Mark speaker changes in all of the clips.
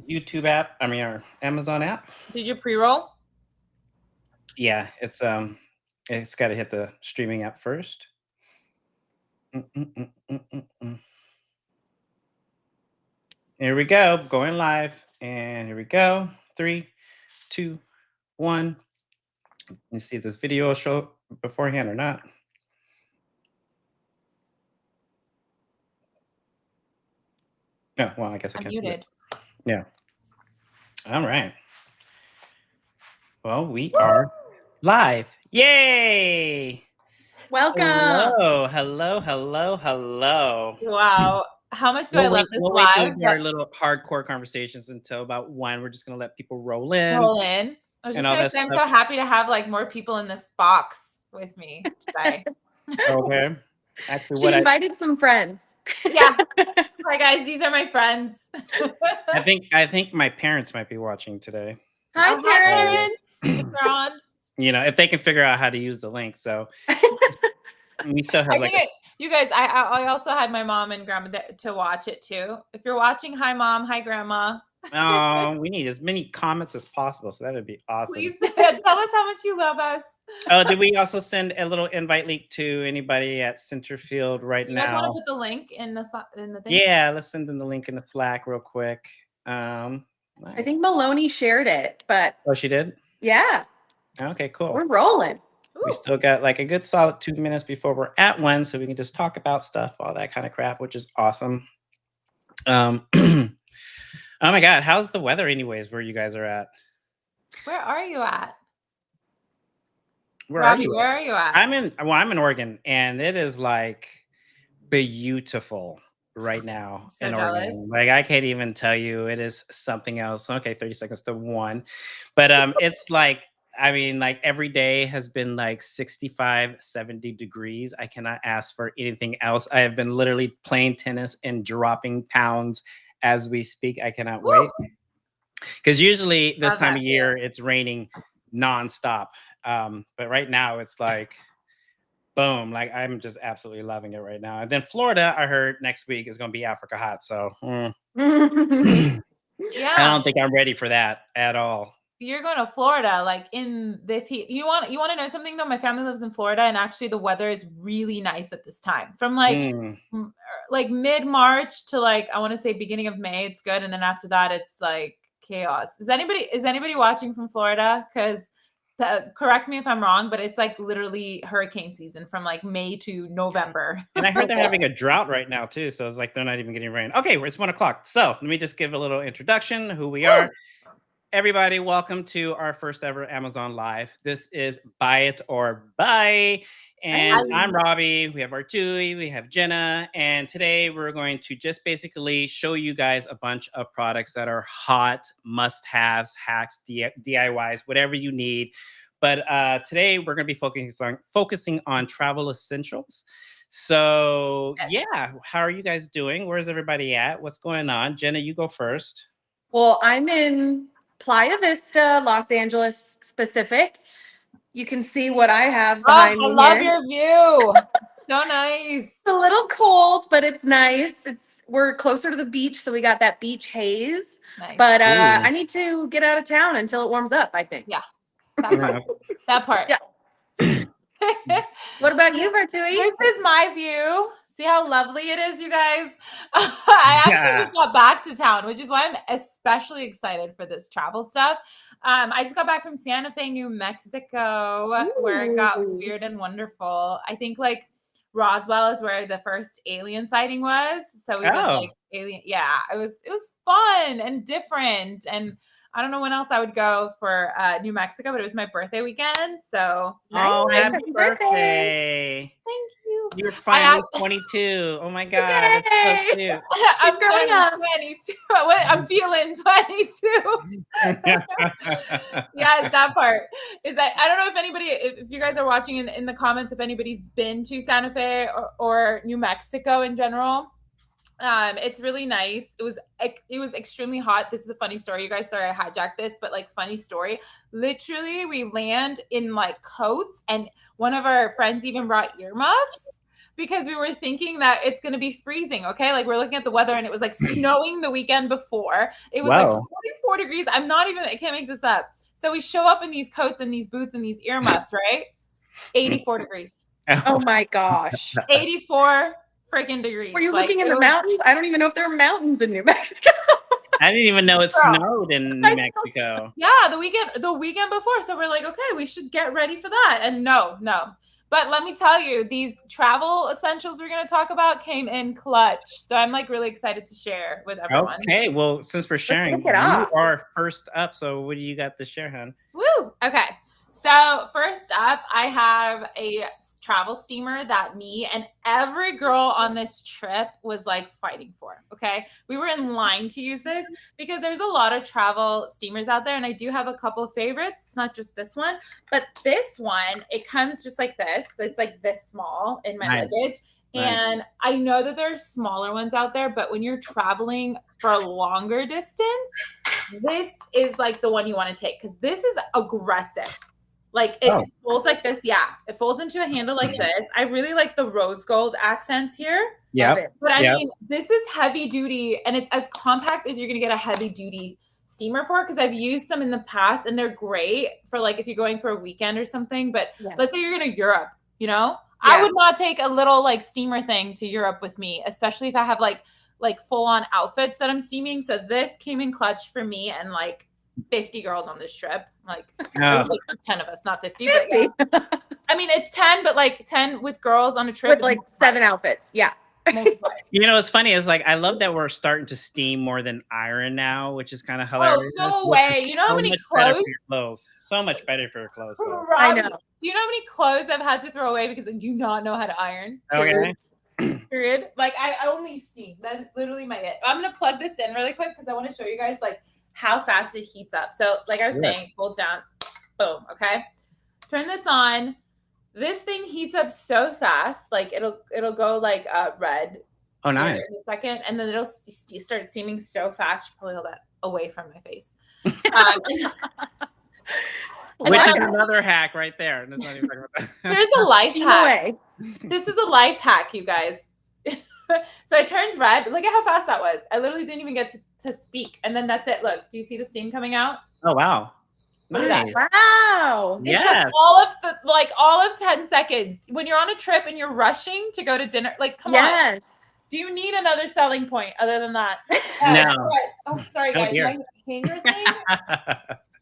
Speaker 1: YouTube app. I mean, our Amazon app.
Speaker 2: Did you pre-roll?
Speaker 1: Yeah, it's got to hit the streaming app first. Mm, mm, mm, mm, mm, mm. Here we go, going live, and here we go. 3, 2, 1. Let's see if this video will show up beforehand or not. No, well, I guess I
Speaker 2: I'm
Speaker 1: can't do it.
Speaker 2: muted.
Speaker 1: Yeah. All right. Well, we are live. Yay!
Speaker 3: Welcome.
Speaker 1: Hello.
Speaker 2: Wow. How much do I love this
Speaker 1: We'll wait to
Speaker 2: live?
Speaker 1: do our little hardcore conversations until about 1. We're just gonna let people roll in.
Speaker 2: Roll in. I was just
Speaker 1: and all
Speaker 2: gonna
Speaker 1: that
Speaker 2: say I'm
Speaker 1: stuff.
Speaker 2: so happy to have like more people in this box with me today.
Speaker 1: Okay. Actually,
Speaker 3: She invited some friends.
Speaker 2: Yeah. Hi guys, these are my friends.
Speaker 1: I think my parents might be watching today.
Speaker 3: Hi, parents.
Speaker 2: They're on.
Speaker 1: You know, if they can figure out how to use the link. So we still have
Speaker 2: you guys, I also had my mom and grandma to watch it too. If you're watching, hi mom, hi grandma.
Speaker 1: Oh, we need as many comments as possible, so that would be awesome.
Speaker 2: Please tell us how much you love us.
Speaker 1: Oh, did we also send a little invite link to anybody at Centerfield right now?
Speaker 2: You guys want to put the link in the thing?
Speaker 1: Yeah, let's send them the link in the Slack real quick.
Speaker 3: Nice. I think Maloney shared it, but
Speaker 1: she did?
Speaker 3: Yeah.
Speaker 1: Okay, cool.
Speaker 3: We're rolling.
Speaker 1: We still got like a good solid 2 minutes before we're at 1, so we can just talk about stuff, all that kind of crap, which is awesome. Oh my God, how's the weather anyways where you guys are at?
Speaker 2: Where are you at?
Speaker 1: Where are you at? I'm in Oregon, and it is like beautiful right now in Oregon. Like I can't even tell you, it is something else. Okay, 30 seconds to 1. But it's like, I mean, like every day has been like 65, 70 degrees. I cannot ask for anything else. I have been literally playing tennis and dropping pounds as we speak. I cannot wait. Because usually this time of year, it's raining nonstop. But right now it's like, boom, like I'm just absolutely loving it right now. And then Florida, I heard next week is going to be Africa hot. So
Speaker 2: yeah,
Speaker 1: I don't think I'm ready for that at all.
Speaker 2: You're going to Florida, like in this heat. You want to know something though? My family lives in Florida, and actually the weather is really nice at this time. From like mid-March to like I want to say beginning of May, it's good, and then after that, it's like chaos. Is anybody watching from Florida? Because correct me if I'm wrong, but it's like literally hurricane season from like May to November.
Speaker 1: And I heard they're having a drought right now too, so it's like they're not even getting rain. Okay, it's 1 o'clock. So let me just give a little introduction, who we are. Everybody, welcome to our first ever Amazon Live. This is Buy It or Buy. And I'm Robbie. We have Artui, we have Jenna. And today we're going to just basically show you guys a bunch of products that are hot, must-haves, hacks, DIYs, whatever you need. But today we're going to be focusing on travel essentials. So yeah, how are you guys doing? Where's everybody at? What's going on? Jenna, you go first.
Speaker 3: Well, I'm in Playa Vista, Los Angeles specific. You can see what I have behind me.
Speaker 2: I love your view. So nice.
Speaker 3: It's a little cold, but it's nice. We're closer to the beach, so we got that beach haze. Nice. But I need to get out of town until it warms up, I think.
Speaker 2: Yeah. That part.
Speaker 3: Yeah. What about you, Vertui?
Speaker 2: This is my view. See how lovely it is, you guys? I actually just got back to town, which is why I'm especially excited for this travel stuff. I just got back from Santa Fe, New Mexico, where it got weird and wonderful. I think like Roswell is where the first alien sighting was. So we did like alien. Yeah, it was fun and different. And I don't know when else I would go for New Mexico, but it was my birthday weekend. So
Speaker 1: happy birthday.
Speaker 2: Thank you.
Speaker 1: You're finally 22. Oh my God. That's so cute.
Speaker 3: She's growing up.
Speaker 2: 22. I'm feeling 22. Yes, that part. Is that I don't know if you guys are watching in the comments, if anybody's been to Santa Fe or New Mexico in general. It's really nice. It was extremely hot. This is a funny story. You guys, sorry I hijacked this, but like funny story. Literally, we land in like coats, and one of our friends even brought earmuffs. because we were thinking that it's going to be freezing. Okay. Like we're looking at the weather and it was like snowing the weekend before. It was like 44 degrees. I can't make this up. So we show up in these coats and these boots and these earmuffs, right? 84 degrees.
Speaker 3: Oh my gosh.
Speaker 2: 84 freaking degrees.
Speaker 3: Were you looking in the mountains? I don't even know if there are mountains in New Mexico.
Speaker 1: I didn't even know it snowed in New Mexico.
Speaker 2: Yeah, the weekend before. So we're like, okay, we should get ready for that. And no. But let me tell you, these travel essentials we're going to talk about came in clutch. So I'm like really excited to share with everyone.
Speaker 1: Okay, well, since we're sharing, you are first up. So what do you got to share, hon?
Speaker 2: Woo! Okay. So first up, I have a travel steamer that me and every girl on this trip was like fighting for. Okay. We were in line to use this because there's a lot of travel steamers out there. And I do have a couple of favorites. It's not just this one, but this one, it comes just like this. It's like this small in my luggage. And I know that there's smaller ones out there, but when you're traveling for a longer distance, this is like the one you want to take because this is aggressive. Like it folds like this. Yeah. It folds into a handle like this. I really like the rose gold accents here.
Speaker 1: Yeah.
Speaker 2: But I mean, this is heavy duty and it's as compact as you're going to get a heavy duty steamer for because I've used some in the past and they're great for like if you're going for a weekend or something. But let's say you're going to Europe, you know, I would not take a little like steamer thing to Europe with me, especially if I have like full on outfits that I'm steaming. So this came in clutch for me and like 50 girls on this trip. Like it was like 10 of us, not 50. But yeah. I mean, it's 10, but like 10 with girls on a trip.
Speaker 3: With like 7 outfits. Yeah.
Speaker 1: You know, what's funny is like I love that we're starting to steam more than iron now, which is kind of hilarious.
Speaker 2: Oh, no way. You know how many
Speaker 1: clothes? So much better for your clothes.
Speaker 2: I know. Do you know how many clothes I've had to throw away because I do not know how to iron?
Speaker 1: Okay.
Speaker 2: Period. Like I only steam. That is literally my it. I'm gonna plug this in really quick because I want to show you guys like how fast it heats up. So like I was saying, folds down, boom. Okay. Turn this on. This thing heats up so fast. Like it'll go like red.
Speaker 1: Oh, nice.
Speaker 2: In a second. And then it'll start steaming so fast. You probably hold that away from my face.
Speaker 1: Which is another hack right there. Not even
Speaker 2: There's a life hack. This is a life hack, you guys. So it turns red. Look at how fast that was. I literally didn't even get to speak. And then that's it. Look, do you see the steam coming out?
Speaker 1: Oh, wow.
Speaker 3: Nice. Wow.
Speaker 2: It took all of 10 seconds. When you're on a trip and you're rushing to go to dinner, like, come on. Do you need another selling point other than that?
Speaker 1: No.
Speaker 2: Sorry, guys. My hanger thing.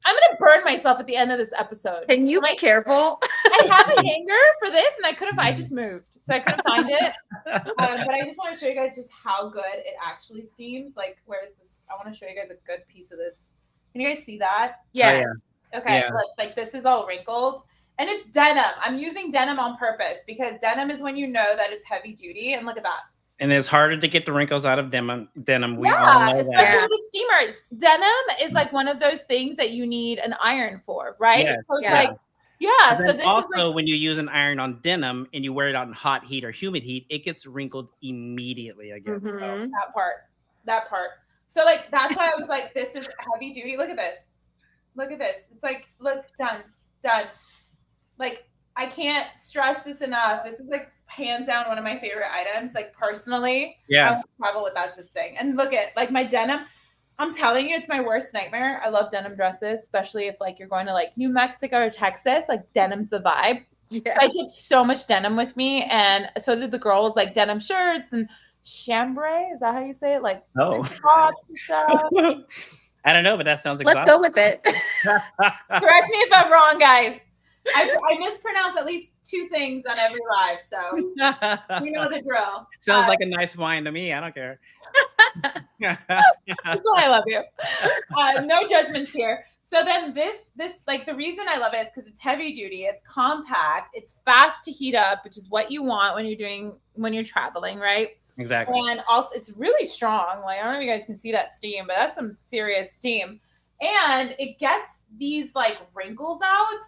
Speaker 2: I'm going to burn myself at the end of this episode.
Speaker 3: Can you be careful?
Speaker 2: I have a hanger for this and I just moved. So I couldn't find it. But I just want to show you guys just how good it actually steams. Like, where is this? I want to show you guys a good piece of this. Can you guys see that?
Speaker 3: Yes.
Speaker 2: Okay. Look, like this is all wrinkled. And it's denim. I'm using denim on purpose because denim is when you know that it's heavy duty. And look at that.
Speaker 1: And it's harder to get the wrinkles out of denim. We all know
Speaker 2: especially with the steamers. Denim is like one of those things that you need an iron for, right?
Speaker 1: Yes.
Speaker 2: So it's like, so this
Speaker 1: also,
Speaker 2: is like,
Speaker 1: when you use an iron on denim and you wear it on hot heat or humid heat, it gets wrinkled immediately again.
Speaker 2: So that part. So like, that's why I was like, this is heavy duty. Look at this. It's like, look, done. Like, I can't stress this enough. This is like hands down one of my favorite items. Like personally, I won't travel without this thing. And look at like my denim. I'm telling you, it's my worst nightmare. I love denim dresses, especially if like you're going to like New Mexico or Texas. Like denim's the vibe. Yeah. I took so much denim with me, and so did the girls. Like denim shirts and chambray. Is that how you say it? Like tops and stuff.
Speaker 1: I don't know, but that sounds exotic.
Speaker 3: Let's go with it.
Speaker 2: Correct me if I'm wrong, guys. I mispronounce at least 2 things on every live, so you know the drill.
Speaker 1: Sounds like a nice wine to me. I don't care.
Speaker 2: That's why I love you. No judgments here. So then this like the reason I love it is because it's heavy duty, it's compact, it's fast to heat up, which is what you want when you're traveling, right?
Speaker 1: Exactly.
Speaker 2: And also it's really strong. Like I don't know if you guys can see that steam, but that's some serious steam. And it gets these like wrinkles out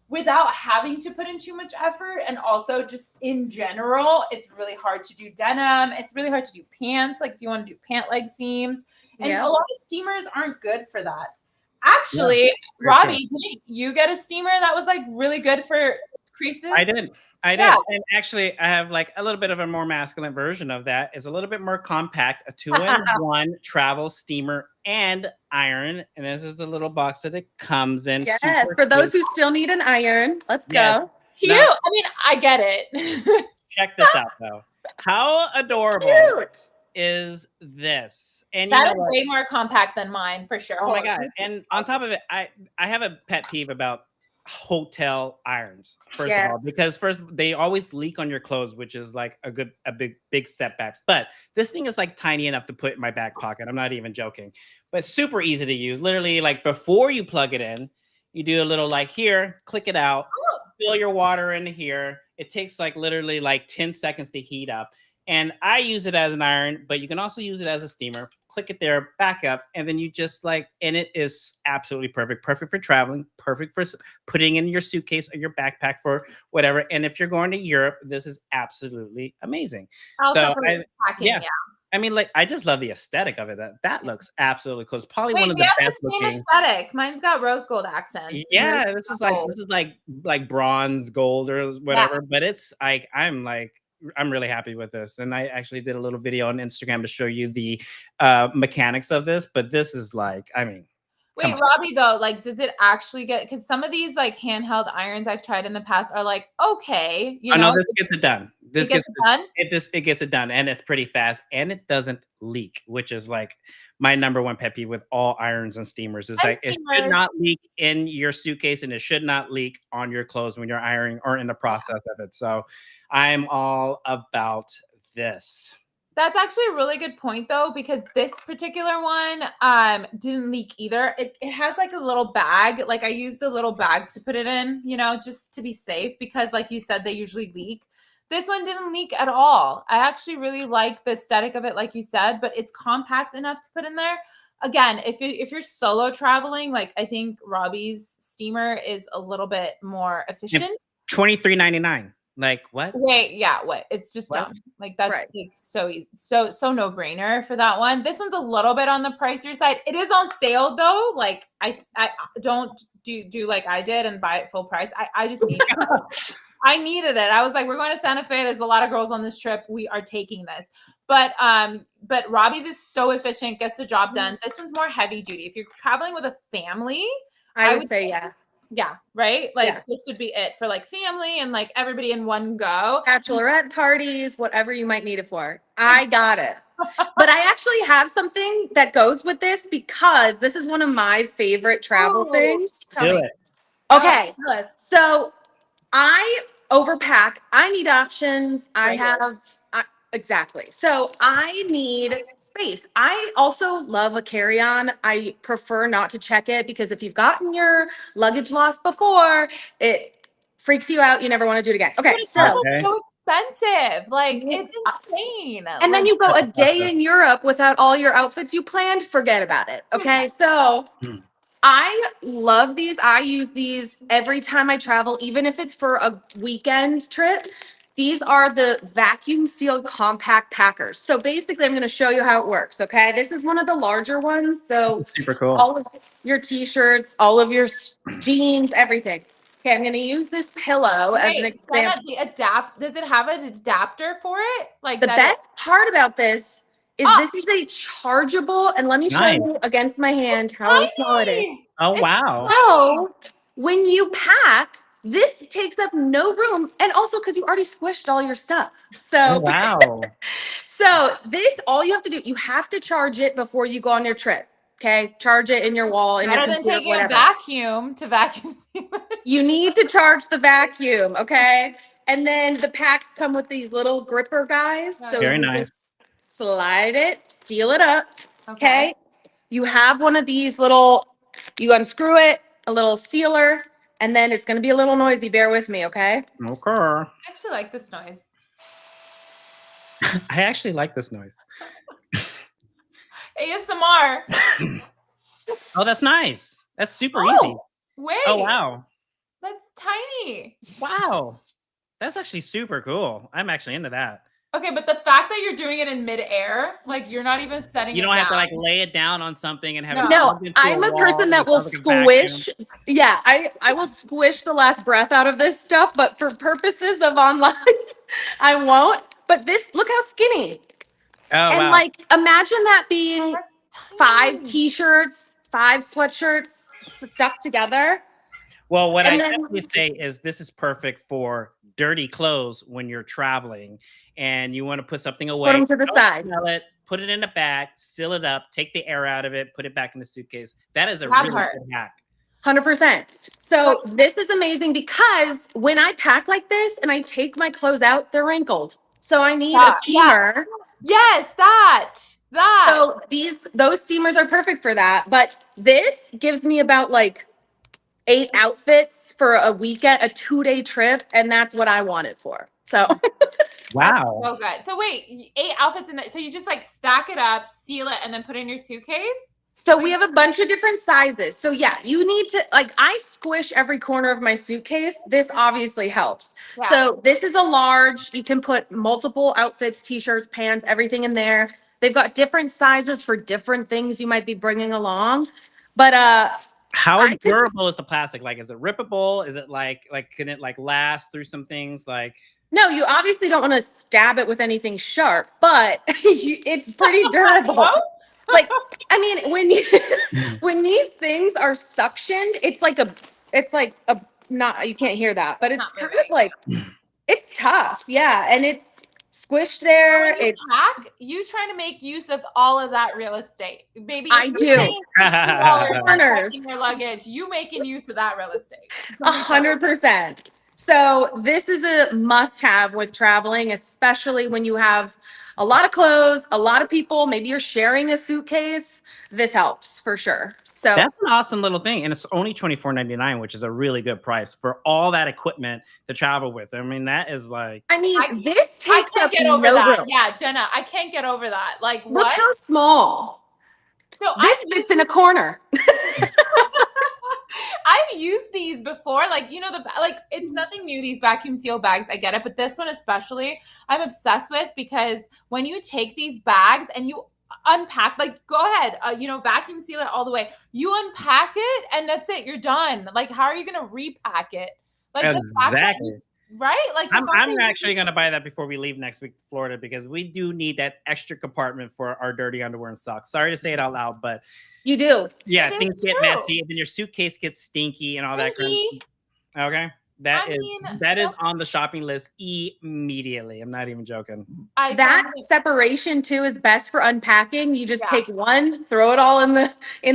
Speaker 2: without having to put in too much effort. And also just in general, it's really hard to do denim. It's really hard to do pants. Like if you want to do pant leg seams, and a lot of steamers aren't good for that. Actually, Robbie, did you get a steamer that was like really good for creases?
Speaker 1: I did. I did. And actually, I have like a little bit of a more masculine version of that. It's a little bit more compact, a 2-in-1 travel steamer and iron. And this is the little box that it comes in.
Speaker 3: Yes,
Speaker 1: Super
Speaker 3: for those
Speaker 1: cute.
Speaker 3: who still need an iron, let's
Speaker 1: Yes.
Speaker 3: go.
Speaker 2: Cute.
Speaker 1: Now,
Speaker 2: I mean, I get it.
Speaker 1: check this out, though. How adorable
Speaker 3: Cute.
Speaker 1: is this? And
Speaker 2: that is way more compact than mine, for sure.
Speaker 1: Oh my God. And on top of it, I have a pet peeve about hotel irons, first of all, because first they always leak on your clothes, which is like a big setback. But this thing is like tiny enough to put in my back pocket. I'm not even joking, but super easy to use. Literally, like before you plug it in, you do a little like here, click it out, fill your water in here. It takes like literally like 10 seconds to heat up. And I use it as an iron, but you can also use it as a steamer. Click it there, back up, and then you just like, and it is absolutely perfect. Perfect for traveling, perfect for putting in your suitcase or your backpack for whatever. And if you're going to Europe, this is absolutely amazing.
Speaker 2: Also
Speaker 1: yeah. I mean, like, I just love the aesthetic of it. That looks absolutely cool. It's probably one of the best
Speaker 2: the same
Speaker 1: looking.
Speaker 2: aesthetic. Mine's got rose gold accents.
Speaker 1: Yeah, this is like bronze gold or whatever. But it's like I'm really happy with this. And I actually did a little video on Instagram to show you the mechanics of this. But this is like, I mean.
Speaker 2: Wait, Robbie, though, like, does it actually get, because some of these like handheld irons I've tried in the past are like, okay, you know,
Speaker 1: this gets it done. This gets
Speaker 2: it done.
Speaker 1: It gets it done, and it's pretty fast, and it doesn't leak, which is like my number one pet peeve with all irons and steamers is like it should not leak in your suitcase, and it should not leak on your clothes when you're ironing or in the process of it. So I'm all about this.
Speaker 2: That's actually a really good point, though, because this particular one didn't leak either. It has like a little bag. Like I used the little bag to put it in, you know, just to be safe, because like you said, they usually leak. This one didn't leak at all. I actually really like the aesthetic of it, like you said, but it's compact enough to put in there. Again, if you're solo traveling, like I think Robbie's steamer is a little bit more efficient.
Speaker 1: $23.99. Like what?
Speaker 2: Wait, yeah, what? It's just dumb. Like that's like so easy, so no brainer for that one. This one's a little bit on the pricier side. It is on sale though. Like I don't do like I did and buy it full price. I just need it. I needed it. I was like, we're going to Santa Fe. There's a lot of girls on this trip. We are taking this. But Robbie's is so efficient, gets the job done. This one's more heavy duty. If you're traveling with a family,
Speaker 3: I would say yeah.
Speaker 2: Yeah, right? Like this would be it for like family and like everybody in one go.
Speaker 3: Bachelorette parties, whatever you might need it for. I got it. But I actually have something that goes with this because this is one of my favorite travel things.
Speaker 1: Do it.
Speaker 3: Okay. So I overpack. I need options. Exactly. So I need space. I also love a carry-on. I prefer not to check it because if you've gotten your luggage lost before, it freaks you out. You never want to do it again. Okay.
Speaker 2: It's so expensive. Like it's insane.
Speaker 3: And then you go a day in Europe without all your outfits you planned. Forget about it. Okay. So I love these. I use these every time I travel, even if it's for a weekend trip. These are the vacuum sealed compact packers. So basically, I'm going to show you how it works. Okay. This is one of the larger ones. So
Speaker 1: super cool.
Speaker 3: All of your t-shirts, all of your jeans, everything. Okay. I'm going to use this pillow as an example.
Speaker 2: Does it have an adapter for it? Like
Speaker 3: the best part about this is this is a chargeable, and let me show you against my hand how small it is.
Speaker 1: Oh, wow.
Speaker 3: So when you pack, this takes up no room, and also because you already squished all your stuff. So
Speaker 1: wow.
Speaker 3: So this, all you have to do, you have to charge it before you go on your trip. Okay, charge it in your wall.
Speaker 2: Better than taking a vacuum to vacuum seal it.
Speaker 3: You need to charge the vacuum. Okay, and then the packs come with these little gripper guys. So
Speaker 1: very nice.
Speaker 3: Slide it, seal it up. Okay, you have one of these little. You unscrew it, a little sealer. And then it's going to be a little noisy. Bear with me, okay?
Speaker 1: Okay.
Speaker 2: I actually like this noise.
Speaker 1: I actually like this noise.
Speaker 2: ASMR.
Speaker 1: Oh, that's nice. That's super easy.
Speaker 2: Wait.
Speaker 1: Oh, wow.
Speaker 2: That's tiny.
Speaker 1: Wow. That's actually super cool. I'm actually into that.
Speaker 2: Okay, but the fact that you're doing it in midair, like you're not even setting
Speaker 1: You
Speaker 2: it
Speaker 1: don't have to
Speaker 2: down.
Speaker 1: like lay it down on something and have it
Speaker 3: No,
Speaker 1: plugged into
Speaker 3: I'm
Speaker 1: a
Speaker 3: a
Speaker 1: wall
Speaker 3: person
Speaker 1: and
Speaker 3: that
Speaker 1: it
Speaker 3: will
Speaker 1: sounds like a vacuum.
Speaker 3: squish. Yeah, I will squish the last breath out of this stuff, but for purposes of online, I won't. But this, look how skinny.
Speaker 1: Oh
Speaker 3: And
Speaker 1: wow.
Speaker 3: like, imagine that being
Speaker 2: That's
Speaker 3: 5
Speaker 2: tiny.
Speaker 3: t-shirts, 5 sweatshirts stuck together.
Speaker 1: Well, what I
Speaker 3: And then
Speaker 1: definitely say is this is perfect for dirty clothes when you're traveling and you want to put something away.
Speaker 3: put them to the
Speaker 1: Don't
Speaker 3: side.
Speaker 1: smell it, put it in a bag, seal it up, take the air out of it, put it back in the suitcase. That is a
Speaker 2: That
Speaker 1: really
Speaker 2: part.
Speaker 1: good hack.
Speaker 3: 100%. So this is amazing because when I pack like this and I take my clothes out, they're wrinkled. So I need a steamer.
Speaker 2: Yes, that.
Speaker 3: So those steamers are perfect for that. But this gives me about like 8 outfits for a weekend, a 2-day trip, and that's what I want it for. So
Speaker 2: That's
Speaker 1: Wow.
Speaker 2: so good. So wait, 8 outfits in that. So you just like stack it up, seal it, and then put it in your suitcase?
Speaker 3: So we have a bunch of different sizes. So yeah, you need to like I squish every corner of my suitcase. This obviously helps.
Speaker 2: Yeah.
Speaker 3: So this is a large. You can put multiple outfits, t-shirts, pants, everything in there. They've got different sizes for different things you might be bringing along. But
Speaker 1: How
Speaker 3: I just-
Speaker 1: durable is the plastic? Like, is it rippable? Is it like can it like last through some things? Like,
Speaker 3: no, you obviously don't want to stab it with anything sharp, but it's pretty durable. Like, I mean, when these things are suctioned, it's like a not you can't hear that, but it's
Speaker 2: Not
Speaker 3: kind
Speaker 2: moving.
Speaker 3: of like it's tough, yeah, and it's squished there.
Speaker 2: When you
Speaker 3: It's
Speaker 2: pack, you trying to make use of all of that real estate, baby.
Speaker 3: I
Speaker 2: If
Speaker 3: do.
Speaker 2: you're paying $60 for
Speaker 3: Corners.
Speaker 2: packing your luggage, you making use of that real estate.
Speaker 3: 100%. So this is a must-have with traveling, especially when you have a lot of clothes, a lot of people. Maybe you're sharing a suitcase. This helps for sure. So
Speaker 1: that's an awesome little thing, and it's only $24.99, which is a really good price for all that equipment to travel with. I mean, that is like.
Speaker 3: I mean, this
Speaker 2: I
Speaker 3: takes
Speaker 2: can't
Speaker 3: up
Speaker 2: get over
Speaker 3: no
Speaker 2: that.
Speaker 3: room.
Speaker 2: Yeah, Jenna, I can't get over that. Like
Speaker 3: Look
Speaker 2: what?
Speaker 3: how small.
Speaker 2: So
Speaker 3: This fits in a corner.
Speaker 2: I've used these before, like it's nothing new. These vacuum seal bags, I get it, but this one especially, I'm obsessed with because when you take these bags and you unpack, like go ahead, vacuum seal it all the way. You unpack it and that's it. You're done. Like, how are you gonna repack it? Like
Speaker 1: Exactly.
Speaker 2: right? Like
Speaker 1: I'm actually going to buy that before we leave next week to Florida because we do need that extra compartment for our dirty underwear and socks. Sorry to say it out loud, but
Speaker 3: You do.
Speaker 1: yeah,
Speaker 2: It
Speaker 1: things
Speaker 2: is
Speaker 1: get
Speaker 2: true.
Speaker 1: messy, and then your suitcase gets stinky and all that kind of. Okay, that is on the shopping list immediately. I'm not even joking.
Speaker 3: That separation too is best for unpacking. You just
Speaker 2: Yeah.
Speaker 3: take one, throw it all in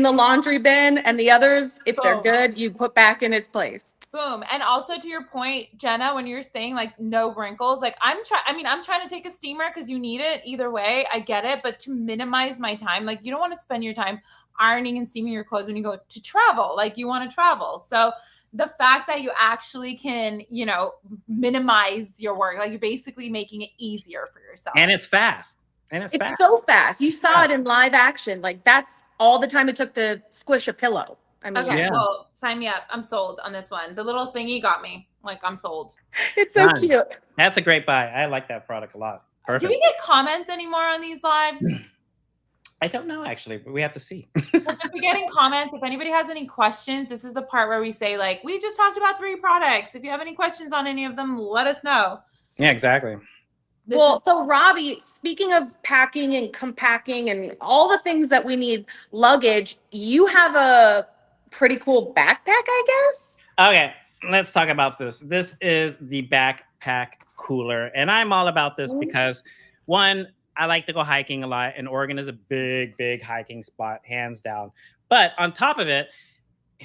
Speaker 3: the laundry bin, and the others, if they're
Speaker 2: Boom.
Speaker 3: good, you put back in its place.
Speaker 2: Boom. And also to your point, Jenna, when you're saying like no wrinkles, like I'm trying to take a steamer because you need it either way. I get it. But to minimize my time, like you don't want to spend your time ironing and steaming your clothes when you go to travel. Like you want to travel. So the fact that you actually can, minimize your work, like you're basically making it easier for yourself.
Speaker 1: And it's fast.
Speaker 3: It's so fast. You saw it in live action. Like that's all the time it took to squish a pillow. I mean,
Speaker 2: okay, well, sign me up. I'm sold on this one. The little thingy got me. Like I'm sold.
Speaker 3: It's so
Speaker 1: Done.
Speaker 3: cute.
Speaker 1: That's a great buy. I like that product a lot. Perfect.
Speaker 2: Do we get comments anymore on these lives?
Speaker 1: I don't know actually, but we have to see.
Speaker 2: If we're getting comments, if anybody has any questions, this is the part where we say like, we just talked about 3 products. If you have any questions on any of them, let us know.
Speaker 1: Yeah, exactly.
Speaker 3: So Robbie, speaking of packing and compacting and all the things that we need, luggage, you have a pretty cool backpack, I guess?
Speaker 1: Okay, let's talk about this. This is the backpack cooler, and I'm all about this because one, I like to go hiking a lot, and Oregon is a big, big hiking spot, hands down. But on top of it,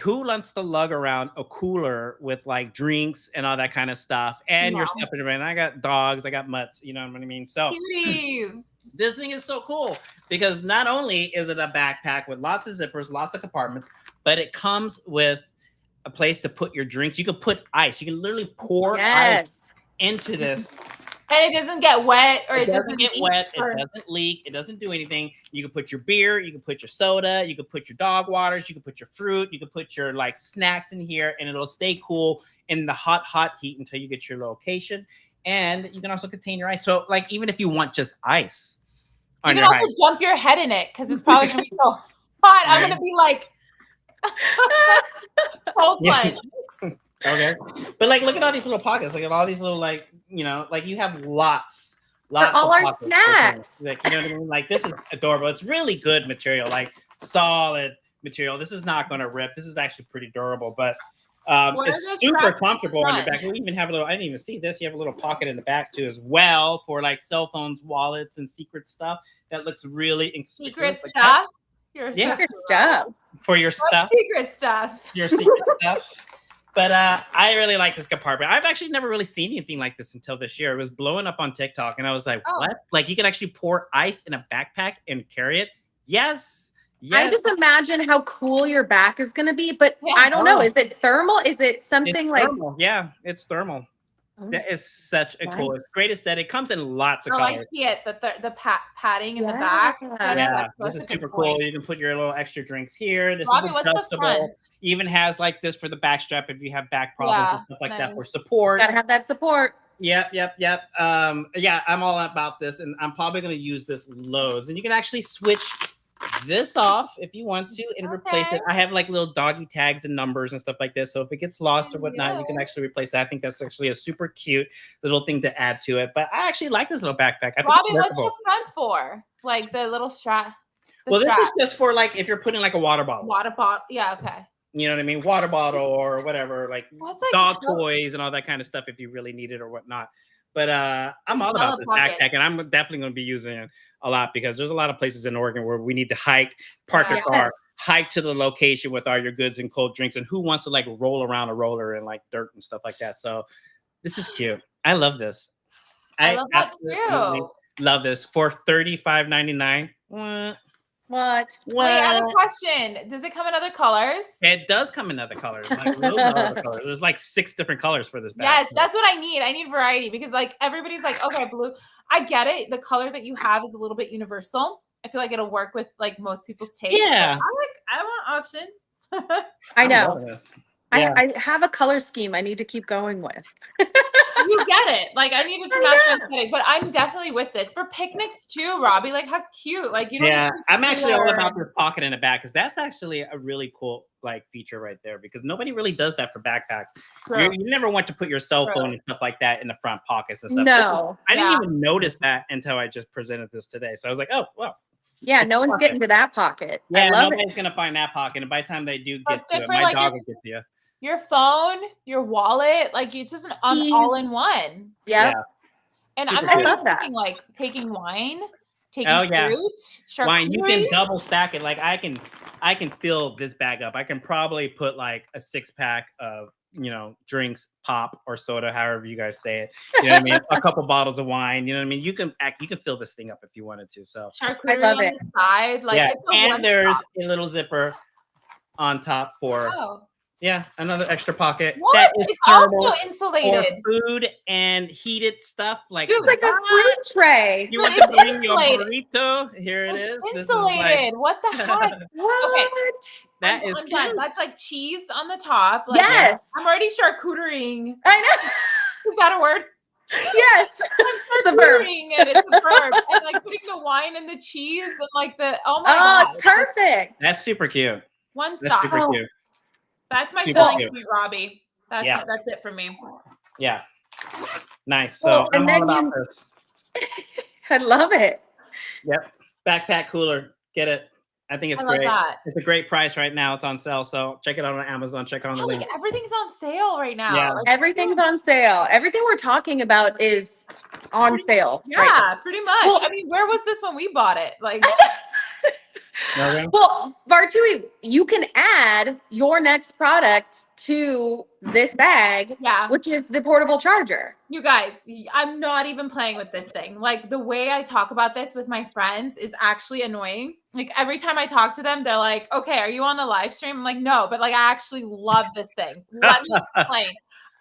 Speaker 1: who wants to lug around a cooler with like drinks and all that kind of stuff? And you're stepping around. I got dogs, I got mutts, you know what I mean? So this thing is so cool because not only is it a backpack with lots of zippers, lots of compartments, but it comes with a place to put your drinks. You can put ice. You can literally pour ice into this.
Speaker 2: And it doesn't get wet or it doesn't
Speaker 1: get wet. It doesn't leak. It doesn't do anything. You can put your beer. You can put your soda. You can put your dog waters. You can put your fruit. You can put your like snacks in here and it'll stay cool in the hot, hot heat until you get your location. and you can also contain your ice. So like even if you want just ice
Speaker 2: You
Speaker 1: on
Speaker 2: can
Speaker 1: your
Speaker 2: also
Speaker 1: hike,
Speaker 2: jump your head in it because it's probably gonna be so hot. I'm gonna be like cold
Speaker 1: yeah.
Speaker 2: plunge.
Speaker 1: Okay. But like look at all these little pockets. Look at all these little like, like you have lots
Speaker 3: all
Speaker 1: of
Speaker 3: our
Speaker 1: pockets.
Speaker 3: snacks.
Speaker 1: Like, you know what I mean? Like this is adorable. It's really good material, like solid material. This is not going to rip. This is actually pretty durable, but it's super comfortable on your back. We even have a little, I didn't even see this. You have a little pocket in the back too as well for like cell phones, wallets, and secret stuff. That looks really inconspicuous.
Speaker 2: Secret stuff.
Speaker 3: Secret stuff.
Speaker 1: For your stuff.
Speaker 2: Secret stuff.
Speaker 1: Your secret stuff. But I really like this compartment. I've actually never really seen anything like this until this year. It was blowing up on TikTok, and I was like, what? Like, you can actually pour ice in a backpack and carry it? Yes.
Speaker 3: I just imagine how cool your back is going to be, but I don't know. Is it thermal? Is it something like...
Speaker 1: thermal. Yeah, it's thermal. That is such a cool, it's great aesthetic. It comes in lots of colors.
Speaker 2: I see it. The padding in the back.
Speaker 1: Yeah, this is super cool. You can put your little extra drinks here. This
Speaker 2: Robbie,
Speaker 1: is
Speaker 2: what's
Speaker 1: adjustable. Even has like this for the back strap if you have back problems and stuff like that for support.
Speaker 3: Gotta have that support.
Speaker 1: Yep. Yeah, I'm all about this, and I'm probably going to use this loads. And you can actually switch this off if you want to and replace it. I have like little doggy tags and numbers and stuff like this, so if it gets lost or whatnot, you can actually replace that. I think that's actually a super cute little thing to add to it. But I actually like this little backpack. I think
Speaker 2: Robbie,
Speaker 1: it's workable.
Speaker 2: what's the front for? Like the little strap.
Speaker 1: Well, this is just for like if you're putting like a water bottle.
Speaker 2: Yeah, okay.
Speaker 1: You know what I mean? Water bottle or whatever, like dog toys and all that kind of stuff if you really need it or whatnot. But I'm all about this backpack, and I'm definitely going to be using it a lot because there's a lot of places in Oregon where we need to hike, park a car, hike to the location with all your goods and cold drinks. And who wants to like roll around a roller in like dirt and stuff like that? So this is cute. I love this.
Speaker 2: I love that too.
Speaker 1: Love this for $35.99.
Speaker 3: What?
Speaker 2: Wait, I have a question. Does it come in other colors?
Speaker 1: It does come in other colors. Like, other colors. There's like 6 different colors for this bag.
Speaker 2: Yes, that's what I need. I need variety because like everybody's like, okay, blue. I get it. The color that you have is a little bit universal. I feel like it'll work with like most people's taste.
Speaker 1: Yeah.
Speaker 2: I want options.
Speaker 3: I know. Yeah. I have a color scheme I need to keep going with.
Speaker 2: You get it. Like I needed to match my aesthetic, but I'm definitely with this for picnics too, Robbie. Like how cute. Like you don't.
Speaker 1: Yeah, I'm actually all about this pocket in the back because that's actually a really cool like feature right there because nobody really does that for backpacks. You never want to put your cell phone and stuff like that in the front pockets and stuff.
Speaker 3: No,
Speaker 1: I didn't even notice that until I just presented this today. So I was like, oh well.
Speaker 3: Yeah, no one's getting to that pocket.
Speaker 1: Yeah, nobody's gonna find that pocket, and by the time they do get to it, my dog will get to you.
Speaker 2: Your phone, your wallet, like it's just an all-in-one.
Speaker 3: Yeah.
Speaker 2: And I'm already thinking like taking wine, taking fruit,
Speaker 1: wine. You can double stack it. Like I can fill this bag up. I can probably put like a 6-pack of drinks, pop or soda, however you guys say it. You know what I mean? A couple bottles of wine. You know what I mean? You can fill this thing up if you wanted to. So
Speaker 2: charcuterie on the side, like it's
Speaker 1: and there's a little zipper on top for. Yeah, another extra pocket.
Speaker 2: What? That is it's also insulated.
Speaker 1: For food and heated stuff. Like
Speaker 3: it's like a fruit tray.
Speaker 1: You want to bring your burrito? Here it is.
Speaker 2: Insulated. What the heck?
Speaker 3: What?
Speaker 2: Okay.
Speaker 1: That is cute.
Speaker 2: That's like cheese on the top. Like,
Speaker 3: yes.
Speaker 2: I'm already charcuteriing.
Speaker 3: I know.
Speaker 2: Is that a word?
Speaker 3: Yes.
Speaker 2: It's a verb. And it's a verb. And like putting the wine and the cheese and like the God.
Speaker 3: It's perfect.
Speaker 1: That's super cute.
Speaker 2: One stop.
Speaker 1: That's super cute.
Speaker 2: That's my selling point, Robbie. That's it for me.
Speaker 1: Yeah. Nice. So I'm all about this.
Speaker 3: I love it.
Speaker 1: Yep. Backpack cooler. Get it. I think it's great.
Speaker 2: That.
Speaker 1: It's a great price right now. It's on sale. So check it out on Amazon. Check it on the link.
Speaker 2: Like everything's on sale right now.
Speaker 1: Yeah.
Speaker 2: Like,
Speaker 3: everything's on sale. Everything we're talking about is on sale.
Speaker 2: Yeah, pretty much. Well, I mean, where was this when we bought it? Like
Speaker 3: Well, Vartui, you can add your next product to this bag, which is the portable charger.
Speaker 2: You guys, I'm not even playing with this thing. Like the way I talk about this with my friends is actually annoying. Like every time I talk to them, they're like, okay, are you on the live stream? I'm like, no, but like I actually love this thing. Let me explain.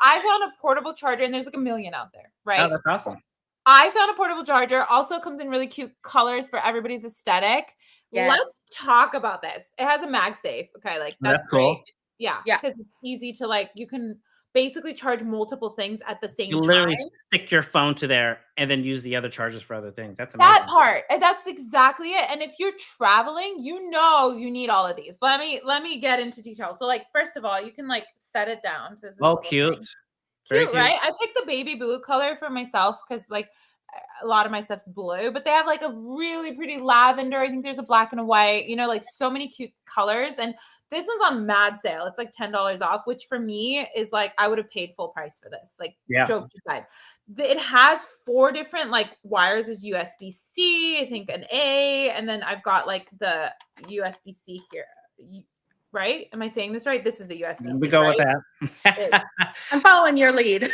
Speaker 2: I found a portable charger and there's like a million out there, right?
Speaker 1: Oh, that's awesome.
Speaker 2: I found a portable charger. Also comes in really cute colors for everybody's aesthetic. Yes. Let's talk about this. It has a MagSafe. Okay, like that's
Speaker 1: cool.
Speaker 2: great. Yeah, because it's easy to like. You can basically charge multiple things at the same
Speaker 1: You literally
Speaker 2: time.
Speaker 1: stick your phone to there and then use the other chargers for other things. That's amazing.
Speaker 2: That part, and that's exactly it. And if you're traveling, you know you need all of these. But let me get into detail. So, like, first of all, you can like set it down. So
Speaker 1: Oh, cute. Very
Speaker 2: cute, right? I picked the baby blue color for myself because like a lot of my stuff's blue, but they have like a really pretty lavender. I think there's a black and a white, you know, like so many cute colors. And this one's on mad sale. It's like $10 off, which for me is like I would have paid full price for this. Like, jokes aside. It has 4 different like wires as USB-C, I think an A, and then I've got like the USB-C here. Right? Am I saying this right? This is the USB-C.
Speaker 1: We go
Speaker 2: right?
Speaker 1: with that.
Speaker 3: I'm following your lead.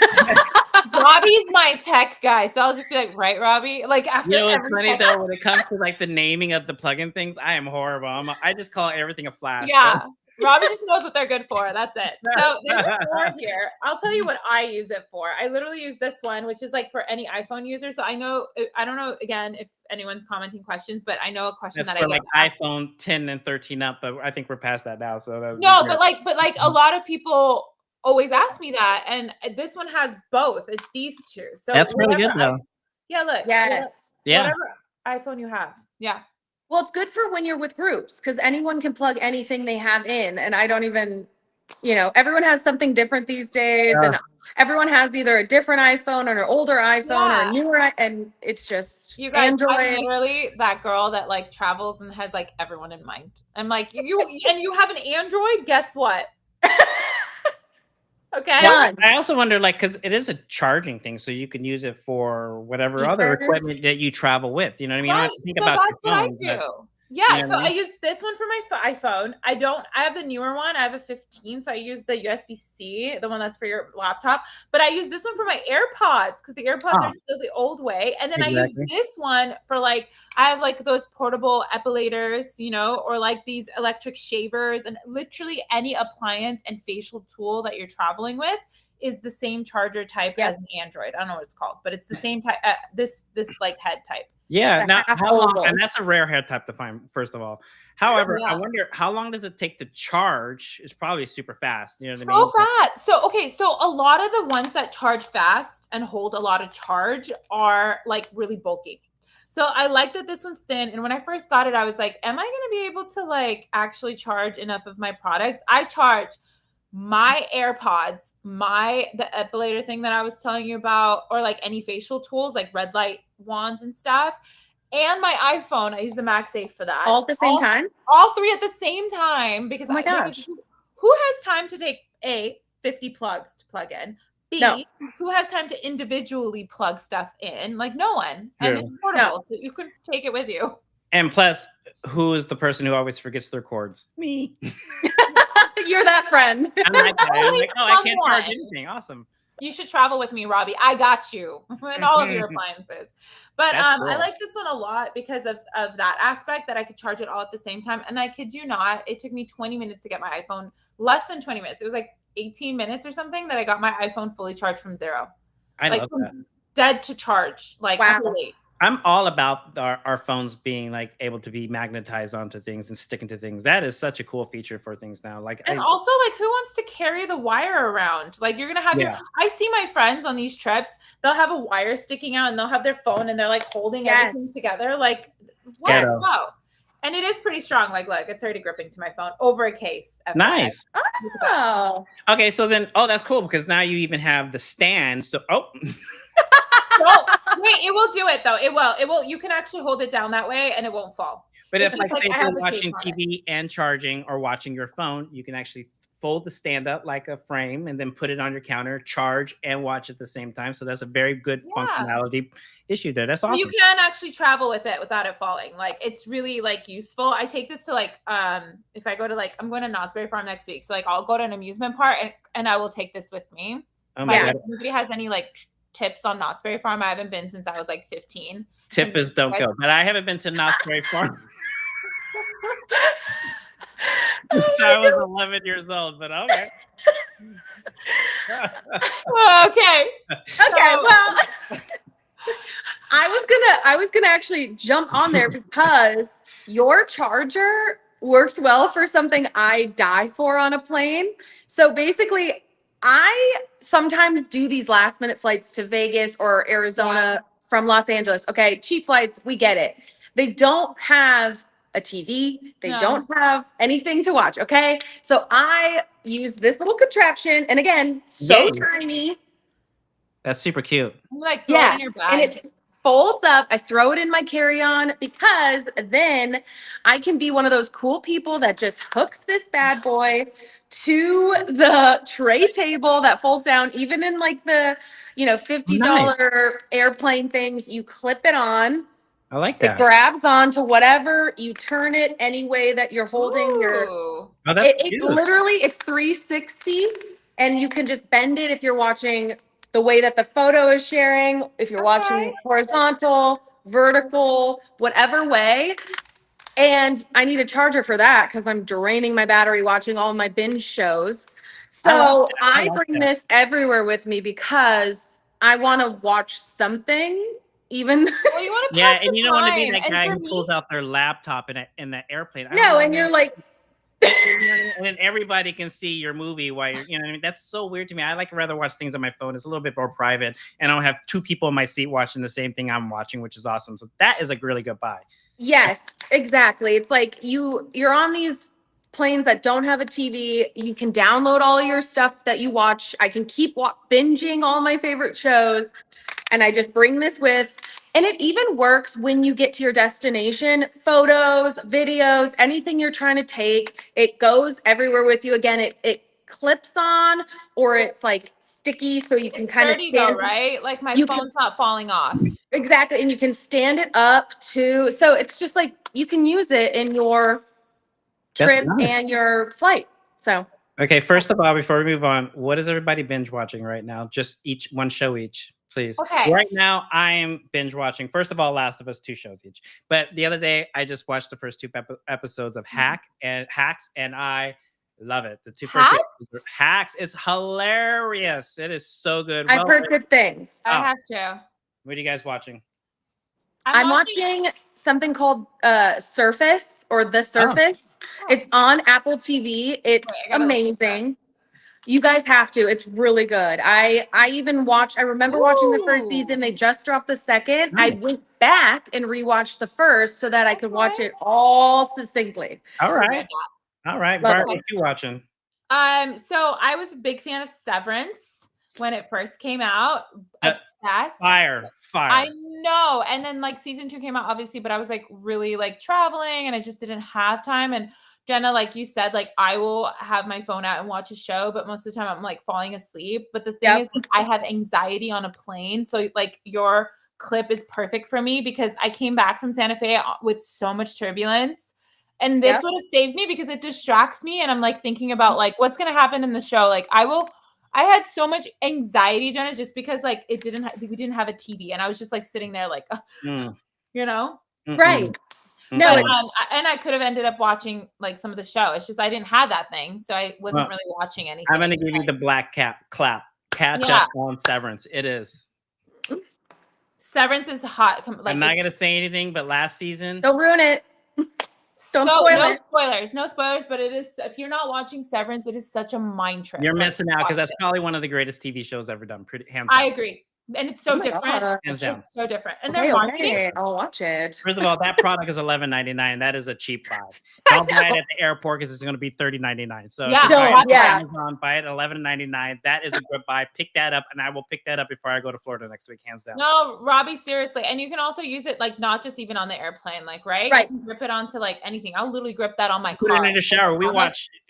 Speaker 2: Robbie's my tech guy, so I'll just be like, right, Robbie? Like after
Speaker 1: it's funny though, when it comes to like the naming of the plugin things, I am horrible. I just call everything a flash.
Speaker 2: Yeah. Robbie just knows what they're good for. That's it. So there's 4 here. I'll tell you what I use it for. I literally use this one, which is like for any iPhone user. So I don't know again if anyone's commenting questions, but I know a question
Speaker 1: That's
Speaker 2: that
Speaker 1: for like iPhone 10 and 13 up, but I think we're past that now. So
Speaker 2: no, but like a lot of people always ask me that, and this one has both. It's these 2. So
Speaker 1: that's really good though.
Speaker 2: Yeah, look.
Speaker 3: Yes.
Speaker 2: Whatever iPhone you have. Yeah.
Speaker 3: Well, it's good for when you're with groups because anyone can plug anything they have in. And I don't even, everyone has something different these days. And everyone has either a different iPhone or an older iPhone or a newer, and it's just
Speaker 2: you guys,
Speaker 3: Android.
Speaker 2: I'm literally that girl that like travels and has like everyone in mind. I'm like, you have an Android? Guess what? Okay.
Speaker 1: Well, I also wonder, like, because it is a charging thing, so you can use it for whatever other equipment that you travel with. You know what I mean?
Speaker 2: Right.
Speaker 1: You don't have to think
Speaker 2: So
Speaker 1: about
Speaker 2: that's what I do. Yeah.
Speaker 1: You know
Speaker 2: So
Speaker 1: what I
Speaker 2: I use this one for my iPhone. I have the newer one. I have a 15. So I use the USB-C, the one that's for your laptop. But I use this one for my AirPods because the AirPods are still the old way. And then I use this one for like, I have like those portable epilators, or like these electric shavers, and literally any appliance and facial tool that you're traveling with is the same charger type as an Android. I don't know what it's called, but it's the same type, this like head type.
Speaker 1: Yeah, now how long? And that's a rare head type to find, first of all. However, I wonder how long does it take to charge? It's probably super fast. You know what I mean?
Speaker 2: So fast. So a lot of the ones that charge fast and hold a lot of charge are like really bulky. So I like that this one's thin. And when I first got it, I was like, am I going to be able to like actually charge enough of my products? I charge my AirPods, the epilator thing that I was telling you about, or like any facial tools like red light wands and stuff, and my iPhone. I use the MagSafe for that.
Speaker 3: All at the same time?
Speaker 2: All 3 at the same time, because
Speaker 3: oh my gosh.
Speaker 2: Who has time to take 50 plugs to plug in? B, who has time to individually plug stuff in? Like no one. And it's portable, so you can take it with you.
Speaker 1: And plus, who is the person who always forgets their cords? Me.
Speaker 3: You're that friend.
Speaker 1: I'm that guy. I'm like, I can't charge anything. Awesome.
Speaker 2: You should travel with me, Robbie. I got you and all of your appliances. But cool. I like this one a lot because of that aspect, that I could charge it all at the same time. And I kid you not, it took me 20 minutes to get my iPhone. Less than 20 minutes. It was like 18 minutes or something that I got my iPhone fully charged from 0.
Speaker 1: I love that.
Speaker 2: Dead to charge. Like, fully.
Speaker 1: I'm all about our phones being like able to be magnetized onto things and sticking to things. That is such a cool feature for things now. Like,
Speaker 2: and also like, who wants to carry the wire around? Like, you're gonna have I see my friends on these trips, they'll have a wire sticking out and they'll have their phone and they're like holding everything together. Like, what? So, and it is pretty strong. Like, look, it's already gripping to my phone over a case.
Speaker 1: Nice.
Speaker 3: Oh.
Speaker 1: Okay, so then, that's cool because now you even have the stand. So,
Speaker 2: wait, it will do it though. It will. You can actually hold it down that way and it won't fall.
Speaker 1: But if like say you're watching TV and charging or watching your phone, you can actually fold the stand up like a frame and then put it on your counter, charge and watch at the same time. So that's a very good functionality issue there. That's awesome.
Speaker 2: You can actually travel with it without it falling. Like, it's really like useful. I take this to like, if I go to like, I'm going to Knott's Berry Farm next week. So like I'll go to an amusement park and I will take this with me.
Speaker 1: Oh my God.
Speaker 2: If anybody has any like tips on Knott's Berry Farm, I haven't been since I was like 15.
Speaker 1: Tip is don't go, but I haven't been to Knott's Berry Farm. So I was 11 years old, but okay.
Speaker 2: Okay.
Speaker 3: Well, I was gonna actually jump on there because your charger works well for something I die for on a plane. So basically, I sometimes do these last minute flights to Vegas or Arizona from Los Angeles. Okay, cheap flights, we get it. They don't have a TV, they don't have anything to watch. Okay, so I use this little contraption, and again, so tiny.
Speaker 1: That's super cute.
Speaker 2: Like throw it in your bag.
Speaker 3: And it folds up. I throw it in my carry-on because then I can be one of those cool people that just hooks this bad boy to the tray table that folds down, even in like the, $50 airplane things. You clip it on.
Speaker 1: I like
Speaker 3: It
Speaker 1: that.
Speaker 3: grabs onto whatever, you turn it any way that you're holding your.
Speaker 2: Ooh.
Speaker 1: Oh, that's
Speaker 3: It
Speaker 1: cute.
Speaker 3: literally, it's 360, and you can just bend it if you're watching the way that the photo is sharing, if you're watching horizontal, vertical, whatever way. And I need a charger for that because I'm draining my battery watching all my binge shows. So I bring this everywhere with me because I want to watch something, even.
Speaker 2: Well, you want to pass the
Speaker 1: and you don't want to be
Speaker 2: time.
Speaker 1: that
Speaker 2: And
Speaker 1: guy
Speaker 2: for
Speaker 1: who
Speaker 2: me-
Speaker 1: pulls out their laptop in the airplane.
Speaker 3: No, and you're like,
Speaker 1: and then everybody can see your movie while you're, what I mean? That's so weird to me. I like rather watch things on my phone. It's a little bit more private, and I don't have two people in my seat watching the same thing I'm watching, which is awesome. So that is a really good buy.
Speaker 3: yes, exactly. It's like you're on these planes that don't have a TV. You can download all your stuff that you watch. I can keep binging all my favorite shows, and I just bring this with. And it even works when you get to your destination. Photos, videos, anything you're trying to take, it goes everywhere with you. Again, it clips on, or it's like sticky, so you can kind of
Speaker 2: sturdy though, right? Like my phone's not falling off.
Speaker 3: Exactly, and you can stand it up too. So it's just like you can use it in your trip and your flight. So
Speaker 1: okay, first of all, before we move on, what is everybody binge watching right now? Just one show each, please.
Speaker 2: Okay.
Speaker 1: Right now, I am binge watching. First of all, Last of Us, 2 shows each. But the other day, I just watched the first 2 episodes of Hacks, and I love it. The 2 first episodes. Hacks is hilarious. It is so good.
Speaker 3: I've heard good things.
Speaker 2: I have to.
Speaker 1: What are you guys watching?
Speaker 3: I'm watching something called Surface or The Surface. It's on Apple TV. It's amazing. You guys have to. It's really good. I remember watching the first season. They just dropped the second. I went back and rewatched the first so that I could watch it all succinctly.
Speaker 1: All right. Bart, what are you watching?
Speaker 2: So I was a big fan of Severance when it first came out. Obsessed.
Speaker 1: Fire.
Speaker 2: I know. And then like season 2 came out, obviously, but I was like really like traveling and I just didn't have time. And Jenna, like you said, like I will have my phone out and watch a show, but most of the time I'm like falling asleep. But the thing is, like, I have anxiety on a plane. So like your clip is perfect for me because I came back from Santa Fe with so much turbulence. And this would have saved me because it distracts me. And I'm like thinking about like what's going to happen in the show. Like I had so much anxiety, Jenna, just because like we didn't have a TV and I was just like sitting there like,
Speaker 3: Right.
Speaker 2: No, and I could have ended up watching like some of the show. It's just I didn't have that thing, so I wasn't really watching anything.
Speaker 1: I'm gonna give you the black clap. Catch up on Severance. It is.
Speaker 2: Severance is hot.
Speaker 1: I'm not gonna say anything, but last season.
Speaker 3: Don't ruin it.
Speaker 2: No spoilers, but it is, if you're not watching Severance, it is such a mind trip.
Speaker 1: You're missing out because that's probably one of the greatest TV shows ever done. Hands down.
Speaker 2: I agree. And it's so different.
Speaker 1: Hands down.
Speaker 2: It's so different. And they're marketing.
Speaker 3: I'll watch it.
Speaker 1: First of all, that product is $11.99. That is a cheap buy. Don't buy it at the airport because it's going to be $30.99. So Amazon, buy it at $11.99. That is a good buy. Pick that up, and I will pick that up before I go to Florida next week. Hands down.
Speaker 2: No, Robbie, seriously. And you can also use it like not just even on the airplane, like right. You can grip it onto like anything. I'll literally grip that on my car.
Speaker 1: Put it in the shower.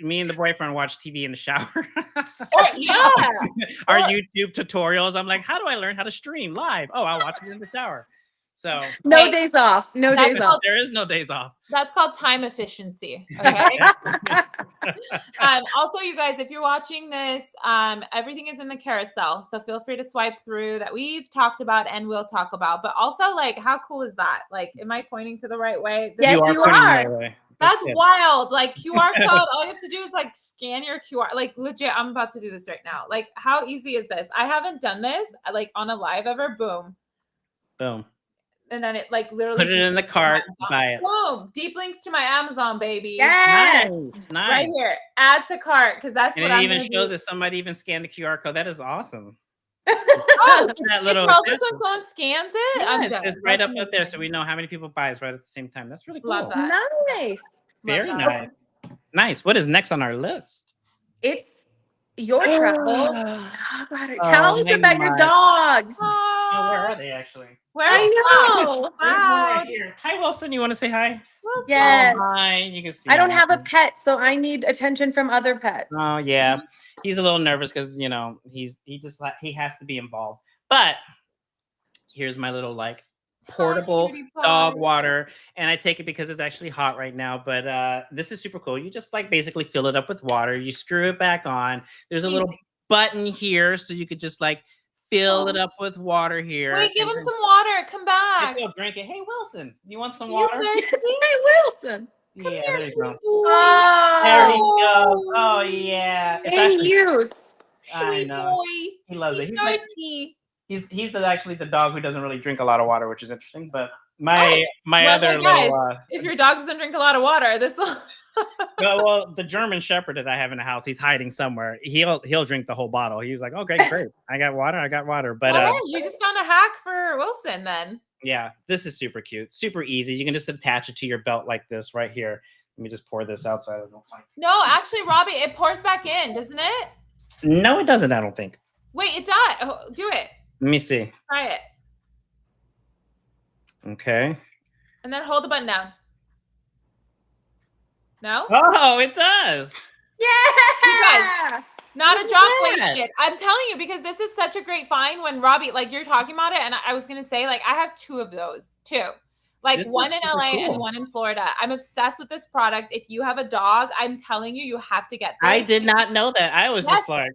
Speaker 1: Me and the boyfriend watch TV in the shower. Our YouTube tutorials. I'm like, how do I learn how to stream live? Oh, I'll watch it in the shower. So
Speaker 3: no days off. No days off.
Speaker 1: There is no days off.
Speaker 2: That's called time efficiency. Okay. Also, you guys, if you're watching this, everything is in the carousel. So feel free to swipe through that we've talked about and we'll talk about. But also, like, how cool is that? Like, am I pointing to the right way?
Speaker 3: Yes, you are.
Speaker 2: That's wild. Like QR code, all you have to do is like scan your QR. Like legit, I'm about to do this right now. Like, how easy is this? I haven't done this like on a live ever. Boom. And then it like literally
Speaker 1: Put it in the cart, buy it.
Speaker 2: Boom! Deep links to my Amazon, baby.
Speaker 3: Yes.
Speaker 1: Nice.
Speaker 2: Right here. Add to cart because that's
Speaker 1: And
Speaker 2: what
Speaker 1: it
Speaker 2: I'm
Speaker 1: even
Speaker 2: gonna
Speaker 1: shows
Speaker 2: do.
Speaker 1: that somebody even scanned the QR code. That is awesome.
Speaker 2: Oh,
Speaker 1: That
Speaker 2: it
Speaker 1: little
Speaker 2: tells us when someone scans it. I'm
Speaker 1: yes,
Speaker 2: done.
Speaker 1: it's right
Speaker 2: That's
Speaker 1: up there, so
Speaker 2: amazing.
Speaker 1: we know how many people buy us right at the same time. That's really cool.
Speaker 2: Love that.
Speaker 3: Nice.
Speaker 1: Very
Speaker 2: Love that.
Speaker 1: nice. Nice. What is next on our list?
Speaker 3: It's your travel. Talk about it. Tell
Speaker 1: Oh
Speaker 3: us
Speaker 1: my
Speaker 3: about your
Speaker 1: God.
Speaker 3: dogs.
Speaker 1: Oh, where are they actually?
Speaker 2: Where's
Speaker 3: I know.
Speaker 1: There's one
Speaker 2: Cloud?
Speaker 1: right here. Hi, Wilson. You want to say hi?
Speaker 2: Wilson.
Speaker 3: Yes.
Speaker 1: Oh, hi. You can see.
Speaker 3: I don't
Speaker 1: him.
Speaker 3: have a pet, so I need attention from other pets.
Speaker 1: Oh yeah, he's a little nervous because he has to be involved. But here's my little like portable
Speaker 2: cutie pie.
Speaker 1: dog water, and I take it because it's actually hot right now. But this is super cool. You just like basically fill it up with water. You screw it back on. There's a little
Speaker 2: Easy.
Speaker 1: button here, so you could just like fill it up with water here.
Speaker 2: Wait, give
Speaker 1: and
Speaker 2: him
Speaker 1: then
Speaker 2: some water. Come back.
Speaker 1: he'll drink it. Hey Wilson, you want some
Speaker 2: You
Speaker 1: water?
Speaker 2: thirsty?
Speaker 3: Hey, Wilson.
Speaker 2: Come
Speaker 1: Yeah,
Speaker 2: here,
Speaker 1: there you
Speaker 2: sweet
Speaker 1: go.
Speaker 2: boy.
Speaker 1: There he
Speaker 3: Oh,
Speaker 1: goes. Oh yeah, it's
Speaker 3: in
Speaker 1: actually
Speaker 3: use.
Speaker 1: I
Speaker 2: Sweet
Speaker 1: know.
Speaker 2: boy.
Speaker 1: He loves it.
Speaker 2: He's
Speaker 1: He's like
Speaker 2: thirsty.
Speaker 1: he's actually the dog who doesn't really drink a lot of water, which is interesting. But my
Speaker 2: Well,
Speaker 1: other
Speaker 2: hey, guys,
Speaker 1: little
Speaker 2: if your dog doesn't drink a lot of water, this will.
Speaker 1: well, the German Shepherd that I have in the house, he's hiding somewhere. He'll drink the whole bottle. He's like, okay, great, I got water. But
Speaker 2: Well, hey, you just found a hack for Wilson then.
Speaker 1: yeah, this is super cute, super easy. You can just attach it to your belt like this right here. Let me just pour this outside.
Speaker 2: No, actually, Robbie, it pours back in, doesn't it?
Speaker 1: No, it doesn't. I don't think.
Speaker 2: Wait, it does. Oh, do it.
Speaker 1: Let me see.
Speaker 2: Try it.
Speaker 1: Okay.
Speaker 2: And then hold the button down. No?
Speaker 1: Oh, it does.
Speaker 3: Yeah.
Speaker 2: Not a
Speaker 1: Look
Speaker 2: drop
Speaker 1: at that.
Speaker 2: wasted. I'm telling you, because this is such a great find when Robbie, like you're talking about it, and I was gonna say, like, I have two of those too. Like
Speaker 1: This
Speaker 2: one
Speaker 1: is
Speaker 2: in
Speaker 1: super
Speaker 2: LA
Speaker 1: cool.
Speaker 2: and one in Florida. I'm obsessed with this product. If you have a dog, I'm telling you, you have to get this.
Speaker 1: I did not know that. I was
Speaker 2: Yes.
Speaker 1: just like,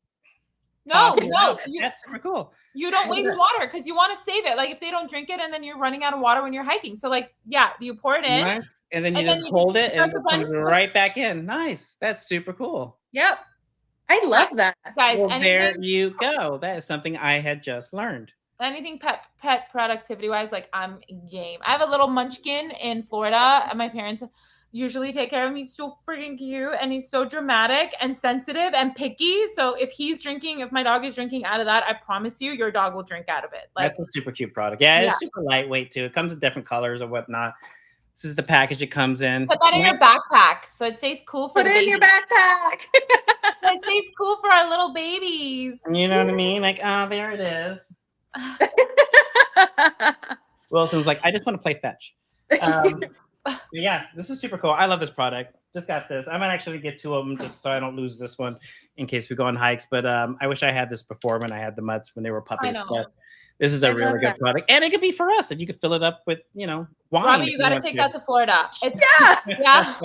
Speaker 2: No,
Speaker 1: tossing it
Speaker 2: no,
Speaker 1: out.
Speaker 2: you,
Speaker 1: That's super cool.
Speaker 2: you don't
Speaker 1: Look at
Speaker 2: waste
Speaker 1: that.
Speaker 2: water because you want to save it. Like if they don't drink it and then you're running out of water when you're hiking. So like, yeah, you pour it in.
Speaker 1: Nice. And then you
Speaker 2: and then
Speaker 1: just
Speaker 2: you
Speaker 1: hold
Speaker 2: just
Speaker 1: it and
Speaker 2: press the
Speaker 1: it comes
Speaker 2: button,
Speaker 1: right back in. Nice. That's super cool.
Speaker 2: Yep.
Speaker 3: I love that.
Speaker 2: Guys,
Speaker 1: Well, there
Speaker 2: anything,
Speaker 1: you go. That is something I had just learned.
Speaker 2: anything pet productivity wise, like I'm game. I have a little munchkin in Florida, and my parents usually take care of him. He's so freaking cute, and he's so dramatic and sensitive and picky. So if my dog is drinking out of that, I promise you, your dog will drink out of it. Like,
Speaker 1: That's a super cute product. Yeah,
Speaker 2: Yeah.
Speaker 1: it's super lightweight too. It comes in different colors or whatnot. This is the package it comes in.
Speaker 2: put that in your backpack so it stays cool for
Speaker 3: Put
Speaker 2: the
Speaker 3: it in your
Speaker 2: babies.
Speaker 3: backpack.
Speaker 2: It stays cool for our little babies.
Speaker 1: You know what I mean? Like, oh, there it is. Wilson's like, I just want to play fetch. Yeah, this is super cool. I love this product. Just got this. I might actually get two of them just so I don't lose this one in case we go on hikes. But I wish I had this before when I had the mutts when they were puppies.
Speaker 2: know.
Speaker 1: But this is
Speaker 3: I
Speaker 1: a really
Speaker 3: love
Speaker 1: good
Speaker 3: that.
Speaker 1: product. And it could be for us if you could fill it up with, wine.
Speaker 2: Robbie,
Speaker 1: if
Speaker 2: you got to
Speaker 1: want
Speaker 2: take that to Florida. It's,
Speaker 3: Yeah.
Speaker 2: yeah.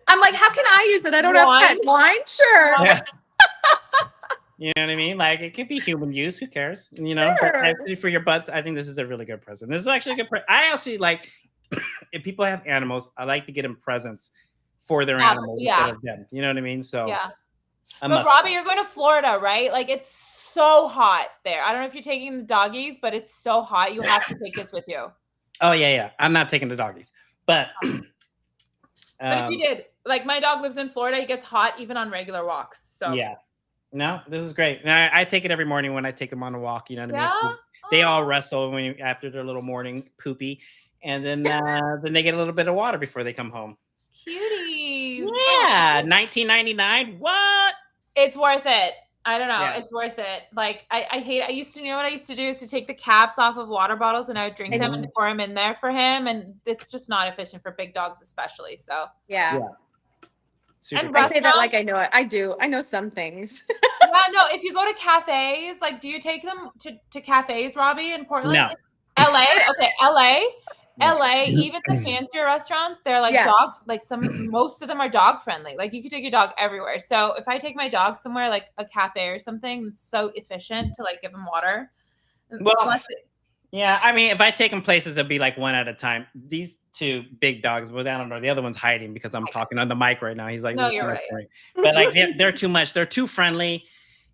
Speaker 3: I'm like, how can I use it? I don't have
Speaker 2: Wine?
Speaker 3: pets. Wine? Sure.
Speaker 1: Yeah. You know what I mean? Like it could be human use. Who cares? But
Speaker 3: Sure.
Speaker 1: actually for your butts, I think this is a really good present. This is actually a good present. I actually like if people have animals, I like to get them presents for their animals instead of them. You know what I mean? So
Speaker 2: Yeah.
Speaker 1: a
Speaker 2: But
Speaker 1: must.
Speaker 2: Robbie, you're going to Florida, right? Like it's so hot there. I don't know if you're taking the doggies, but it's so hot. You have to take this with you.
Speaker 1: Oh yeah. I'm not taking the doggies, but
Speaker 2: But if you did, like my dog lives in Florida, he gets hot even on regular walks. So
Speaker 1: yeah. No, this is great. And I take it every morning when I take them on a walk. You know what I mean?
Speaker 2: Yeah.
Speaker 1: So they all wrestle after their little morning poopy, and then they get a little bit of water before they come home.
Speaker 2: Cuties.
Speaker 1: Yeah, 19.99. What?
Speaker 2: It's worth it. I don't know.
Speaker 1: Yeah.
Speaker 2: It's worth it. Like I hate. I used to know what I used to do is to take the caps off of water bottles and I would drink them and pour them in there for him, and it's just not efficient for big dogs, especially. So
Speaker 3: Yeah.
Speaker 1: Super
Speaker 2: And
Speaker 1: cool.
Speaker 3: I say that like I know it. I do. I know some things.
Speaker 2: yeah, no. If you go to cafes, like, do you take them to cafes, Robbie, in Portland?
Speaker 1: No.
Speaker 2: LA. Okay, LA. Even the fancier restaurants, they're like
Speaker 3: Yeah.
Speaker 2: dog. Like most of them are dog friendly. Like you could take your dog everywhere. So if I take my dog somewhere like a cafe or something, it's so efficient to like give him water.
Speaker 1: Well,
Speaker 2: Plus,
Speaker 1: yeah, I mean, if I take them places, it'd be like one at a time. These two big dogs, well, I don't know. The other one's hiding because I'm talking on the mic right now. He's like,
Speaker 2: No,
Speaker 1: "This is
Speaker 2: you're
Speaker 1: kinda
Speaker 2: right.
Speaker 1: boring." But like, they're too much. They're too friendly.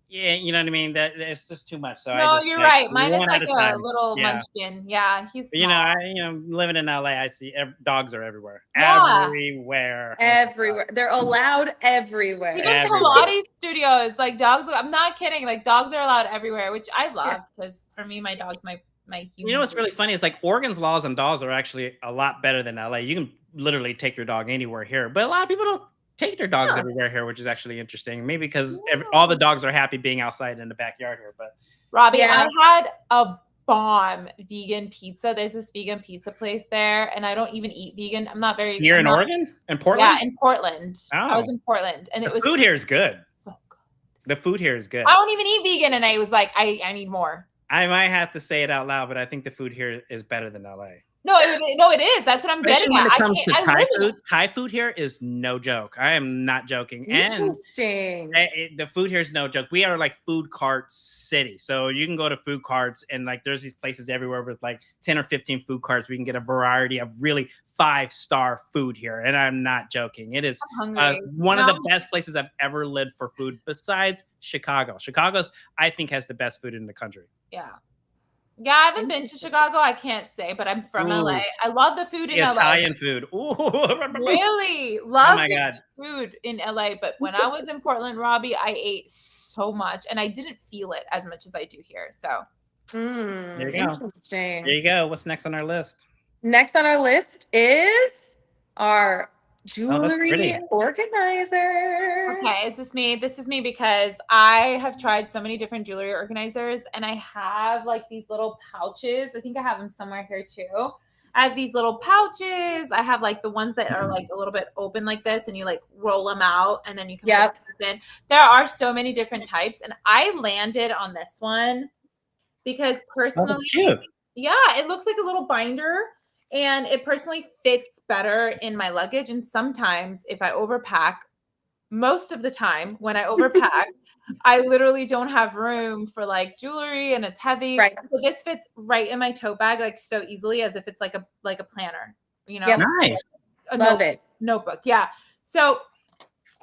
Speaker 1: Yeah, you know what I mean. That it's just too much. So I
Speaker 2: No,
Speaker 1: just
Speaker 2: you're
Speaker 1: like
Speaker 2: right. Mine is
Speaker 1: one
Speaker 2: like
Speaker 1: at a
Speaker 2: a
Speaker 1: time.
Speaker 2: little
Speaker 1: Yeah.
Speaker 2: munchkin. Yeah, he's
Speaker 1: But, you know,
Speaker 2: small.
Speaker 1: living in LA, I see dogs are everywhere.
Speaker 2: Yeah.
Speaker 1: Everywhere. Oh my God.
Speaker 3: Everywhere. They're allowed everywhere.
Speaker 2: Even
Speaker 1: Everywhere.
Speaker 2: Pilates studios, like dogs. I'm not kidding. Like dogs are allowed everywhere, which I love because for me, my dog's my
Speaker 1: You know
Speaker 2: human.
Speaker 1: what's really funny is like Oregon's laws on dogs are actually a lot better than LA. You can literally take your dog anywhere here, but a lot of people don't take their dogs
Speaker 3: Yeah.
Speaker 1: everywhere here, which is actually interesting. Maybe because
Speaker 2: Yeah.
Speaker 1: all the dogs are happy being outside in the backyard here. But
Speaker 2: Robbie,
Speaker 3: Yeah.
Speaker 2: I had a bomb vegan pizza. There's this vegan pizza place there, and I don't even eat vegan. I'm not very
Speaker 1: here
Speaker 2: I'm
Speaker 1: in
Speaker 2: not-
Speaker 1: Oregon, in Portland,
Speaker 2: Yeah, in Portland. I was
Speaker 1: Oh.
Speaker 2: in Portland, and
Speaker 1: the
Speaker 2: it was
Speaker 1: food here is good.
Speaker 2: so good.
Speaker 1: The food here is good.
Speaker 2: I don't even eat vegan, and I was like, I need more.
Speaker 1: I might have to say it out loud, but I think the food here is better than LA.
Speaker 2: No, it is. That's what I'm
Speaker 1: Especially
Speaker 2: getting
Speaker 1: when
Speaker 2: at.
Speaker 1: it comes to
Speaker 2: I
Speaker 1: Thai
Speaker 2: live in
Speaker 1: food. Thai food here is no joke. I am not joking. And
Speaker 3: Interesting.
Speaker 1: the food here is no joke. We are like food cart city. So you can go to food carts and like there's these places everywhere with like 10 or 15 food carts. We can get a variety of really 5-star food here. And I'm not joking. It is
Speaker 2: I'm hungry.
Speaker 1: one of the best places I've ever lived for food besides Chicago. Chicago's, I think, has the best food in the country.
Speaker 2: Yeah. Yeah, I haven't been to Chicago. I can't say, but I'm from LA. I love the food in LA.
Speaker 1: Italian food. Ooh.
Speaker 2: Really love
Speaker 1: my God.
Speaker 2: food in LA. But when I was in Portland, Robbie, I ate so much and I didn't feel it as much as I do here. So
Speaker 1: There you go.
Speaker 3: Interesting.
Speaker 1: There you go. What's next on our list?
Speaker 3: Next on our list is our
Speaker 1: pretty.
Speaker 3: jewelry organizer.
Speaker 2: okay, is this me? This is me because I have tried so many different jewelry organizers and I have like these little pouches. I think I have them somewhere here too. I have these little pouches. I have like the ones that are like a little bit open like this and you like roll them out and then you can put stuff in. There are so many different types and I landed on this one because personally, yeah, it looks like a little binder and it personally fits better in my luggage. And sometimes if I overpack, most of the time when I overpack, I literally don't have room for like jewelry and it's heavy.
Speaker 3: Right.
Speaker 2: So this fits right in my tote bag like so easily as if it's like a planner, you know?
Speaker 3: Yep.
Speaker 1: Nice.
Speaker 3: Love it.
Speaker 2: Notebook. Yeah. So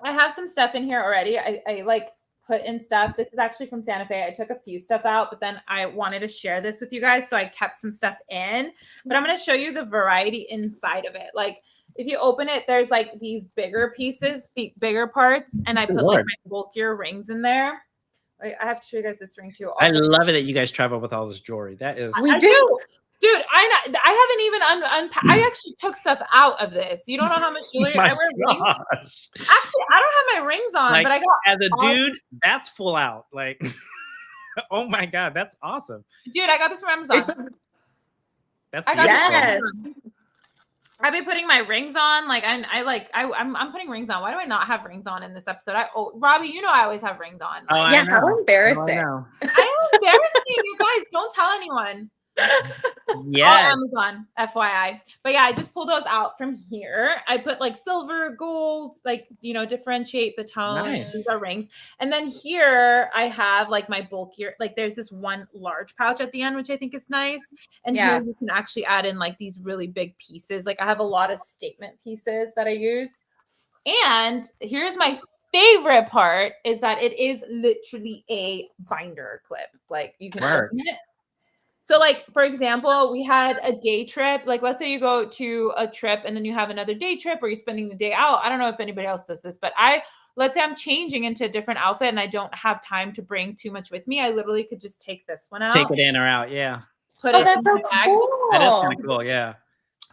Speaker 2: I have some stuff in here already. I like put in stuff. This is actually from Santa Fe. I took a few stuff out, but then I wanted to share this with you guys. So I kept some stuff in, but I'm going to show you the variety inside of it. Like if you open it, there's like these bigger pieces, bigger parts. And I put like my bulkier rings in there. I have to show you guys this ring too. Also,
Speaker 1: I love it that you guys travel with all this jewelry. That is.
Speaker 2: I do. Dude, I haven't even unpacked. I actually took stuff out of this. You don't know how much jewelry I wear. Rings. Actually, I don't have my rings on,
Speaker 1: Like,
Speaker 2: but I got
Speaker 1: as a dude, that's full out. Like, oh my God, that's awesome.
Speaker 2: Dude, I got this from Amazon.
Speaker 1: That's
Speaker 2: I got
Speaker 3: yes.
Speaker 2: I've been putting my rings on. Like I'm putting rings on. Why do I not have rings on in this episode? Robbie, you know I always have rings on.
Speaker 1: Oh,
Speaker 3: Yeah, how embarrassing.
Speaker 2: I am embarrassing, you guys. Don't tell anyone.
Speaker 1: Yeah.
Speaker 2: Amazon, FYI. But yeah, I just pulled those out from here. I put like silver, gold, like, you know, differentiate the tones.
Speaker 1: Nice.
Speaker 2: These are rings. And then here I have like my bulkier, like there's this one large pouch at the end, which I think is nice. And here you can actually add in like these really big pieces. Like I have a lot of statement pieces that I use. And here's my favorite part is that it is literally a binder clip. Like you can open it. So like, for example, we had a day trip. Like, let's say you go to a trip and then you have another day trip or you're spending the day out. I don't know if anybody else does this, but let's say I'm changing into a different outfit and I don't have time to bring too much with me. I literally could just take this one out.
Speaker 1: Take it in or out. Yeah.
Speaker 2: Put it
Speaker 3: that's
Speaker 2: in
Speaker 3: so
Speaker 2: my bag
Speaker 3: cool.
Speaker 1: That is kind of cool. Yeah.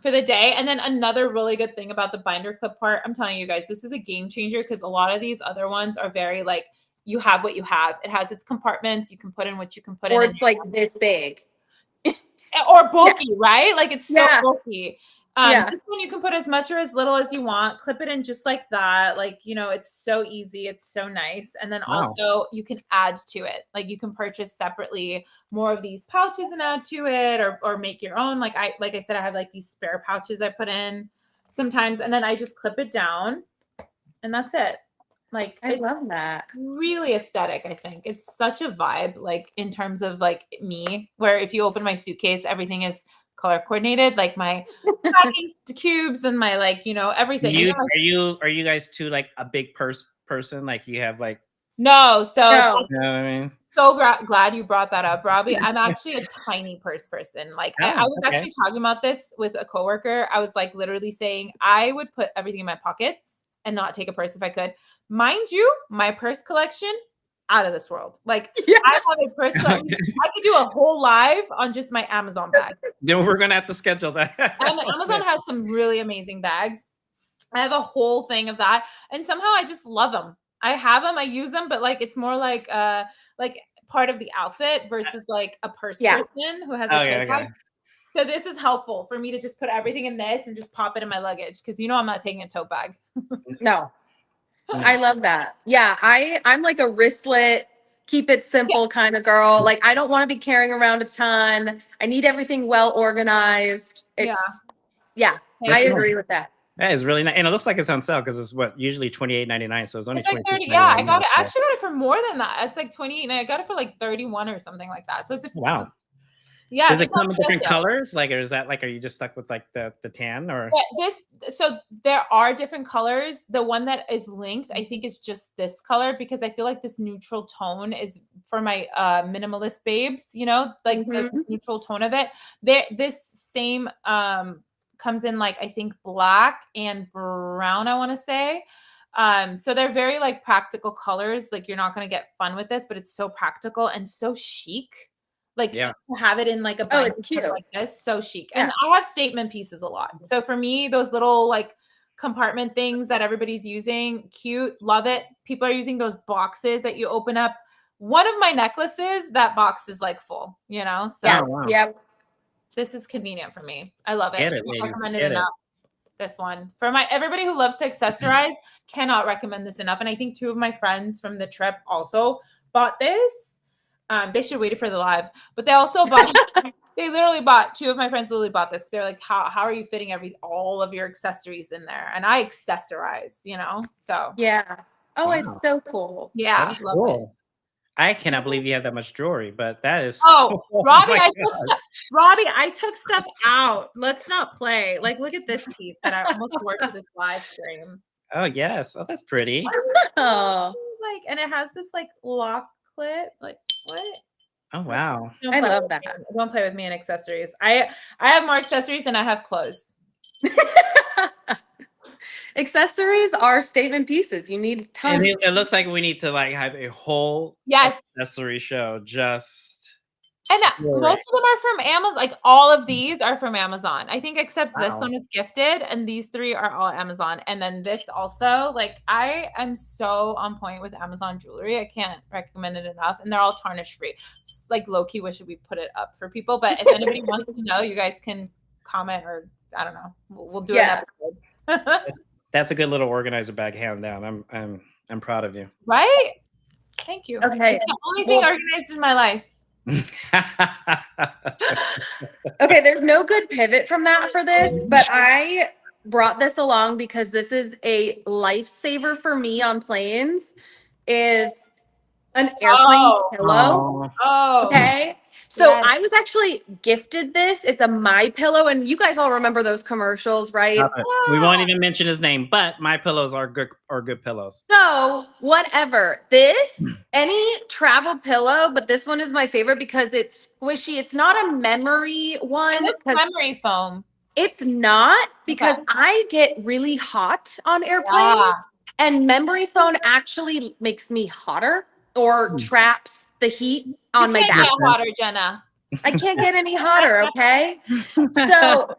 Speaker 2: for the day. And then another really good thing about the binder clip part, I'm telling you guys, this is a game changer because a lot of these other ones are very like, you have what you have. It has its compartments. You can put in what you can put in.
Speaker 3: Or it's like this big.
Speaker 2: Or bulky, right? Like it's so bulky. This one you can put as much or as little as you want. Clip it in just like that. Like, you know, it's so easy. It's so nice. And then also you can add to it. Like you can purchase separately more of these pouches and add to it or make your own. Like I said, I have like these spare pouches I put in sometimes. And then I just clip it down and that's it. Like
Speaker 3: I love that.
Speaker 2: Really aesthetic, I think. It's such a vibe, like in terms of like me, where if you open my suitcase, everything is color coordinated, like my packing cubes and my like, you know, everything.
Speaker 1: Are you guys too like a big person? Like you have like
Speaker 2: No, so
Speaker 3: No.
Speaker 1: You know what I mean?
Speaker 2: so glad you brought that up, Robbie. I'm actually a tiny purse person. Like I was
Speaker 1: Okay.
Speaker 2: actually talking about this with a coworker. I was like literally saying I would put everything in my pockets and not take a purse if I could. Mind you, my purse collection out of this world. Like
Speaker 3: Yeah.
Speaker 2: I have a purse collection. I could do a whole live on just my Amazon bag.
Speaker 1: Then we're gonna have to schedule that.
Speaker 2: And Amazon has some really amazing bags. I have a whole thing of that, and somehow I just love them. I have them, I use them, but like it's more like part of the outfit versus like a purse person who has a tote bag. So this is helpful for me to just put everything in this and just pop it in my luggage because I'm not taking a tote bag.
Speaker 3: No. I love that. Yeah, I'm like a wristlet, keep it simple kind of girl. Like I don't want to be carrying around a ton. I need everything well organized. I agree with that.
Speaker 1: That is really nice, and it looks like it's on sale because it's usually $28.99, so it's only
Speaker 2: it's like 30. Yeah, I actually got it for more than that. It's like 28, and I got it for like 31 or something like that. So it's
Speaker 1: wow.
Speaker 2: Yeah.
Speaker 1: Does it come in different colors? Like, or is that like, are you just stuck with like the tan or?
Speaker 2: So there are different colors. The one that is linked, I think, is just this color because I feel like this neutral tone is for my minimalist babes. Like the neutral tone of it. This same comes in like I think black and brown. I want to say. So they're very like practical colors. Like you're not going to get fun with this, but it's so practical and so chic. Like to have it in like a bag like this, so chic. And I have statement pieces a lot. So for me, those little like compartment things that everybody's using, cute, love it. People are using those boxes that you open up. One of my necklaces, that box is like full, So this is convenient for me. I love it.
Speaker 1: Can't recommend it
Speaker 2: enough. This one for everybody who loves to accessorize, cannot recommend this enough. And I think two of my friends from the trip also bought this. They should wait for the live, but they also bought. Two of my friends literally bought this because they're like, "How are you fitting all of your accessories in there?" And I accessorize, So
Speaker 3: yeah. Oh, wow. It's so cool.
Speaker 2: Yeah,
Speaker 1: love cool. It. I cannot believe you have that much jewelry, but that is.
Speaker 2: Robbie, I took stuff out. Let's not play. Like, look at this piece that I almost wore to this live stream.
Speaker 1: Oh yes, that's pretty.
Speaker 3: Oh,
Speaker 2: and it has this like lock clip, like. What?
Speaker 1: Oh wow!
Speaker 3: I love that.
Speaker 2: Don't play with me in accessories. I have more accessories than I have clothes.
Speaker 3: Accessories are statement pieces. You need tons.
Speaker 1: And it looks like we need to like have a whole accessory show just.
Speaker 2: And most of them are from Amazon. Like all of these are from Amazon. I think except this one is gifted, and these three are all Amazon. And then this also, like I am so on point with Amazon jewelry. I can't recommend it enough. And they're all tarnish free. Like low key, wish we put it up for people. But if anybody wants to know, you guys can comment or I don't know. We'll do an episode.
Speaker 1: That's a good little organizer bag, hand down. I'm proud of you.
Speaker 2: Right? Thank you.
Speaker 3: Okay.
Speaker 2: It's the only thing organized in my life.
Speaker 3: Okay, there's no good pivot from that for this, but I brought this along because this is a lifesaver for me on planes is an airplane pillow. Okay. So I was actually gifted this. It's a My Pillow, and you guys all remember those commercials, right?
Speaker 1: We won't even mention his name, but My Pillows are good pillows.
Speaker 3: So whatever. Any travel pillow, but this one is my favorite because it's squishy. It's not a memory one.
Speaker 2: It's memory foam.
Speaker 3: It's not because I get really hot on airplanes, and memory foam actually makes me hotter or traps the heat on my back.
Speaker 2: Get hotter, Jenna.
Speaker 3: I can't get any hotter, okay? So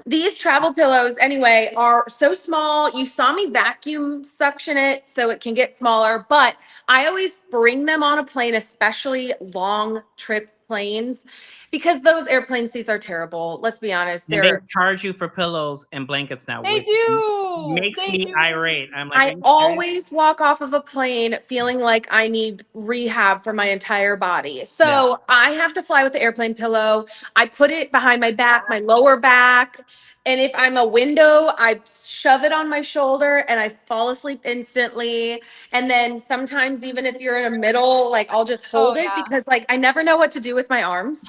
Speaker 3: these travel pillows, anyway, are so small. You saw me vacuum suction it so it can get smaller, but I always bring them on a plane, especially long trip planes, because those airplane seats are terrible. Let's be honest.
Speaker 1: They charge you for pillows and blankets now.
Speaker 2: They do.
Speaker 1: Makes me irate. I'm like,
Speaker 3: I always walk off of a plane feeling like I need rehab for my entire body. So I have to fly with the airplane pillow. I put it behind my back, my lower back. And if I'm a window, I shove it on my shoulder and I fall asleep instantly. And then sometimes even if you're in a middle, like I'll just hold it because like I never know what to do with my arms.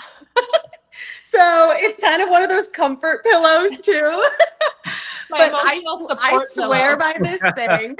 Speaker 3: So it's kind of one of those comfort pillows too. But
Speaker 2: emotional
Speaker 3: I
Speaker 2: support
Speaker 3: swear
Speaker 2: pillow.
Speaker 3: by this thing.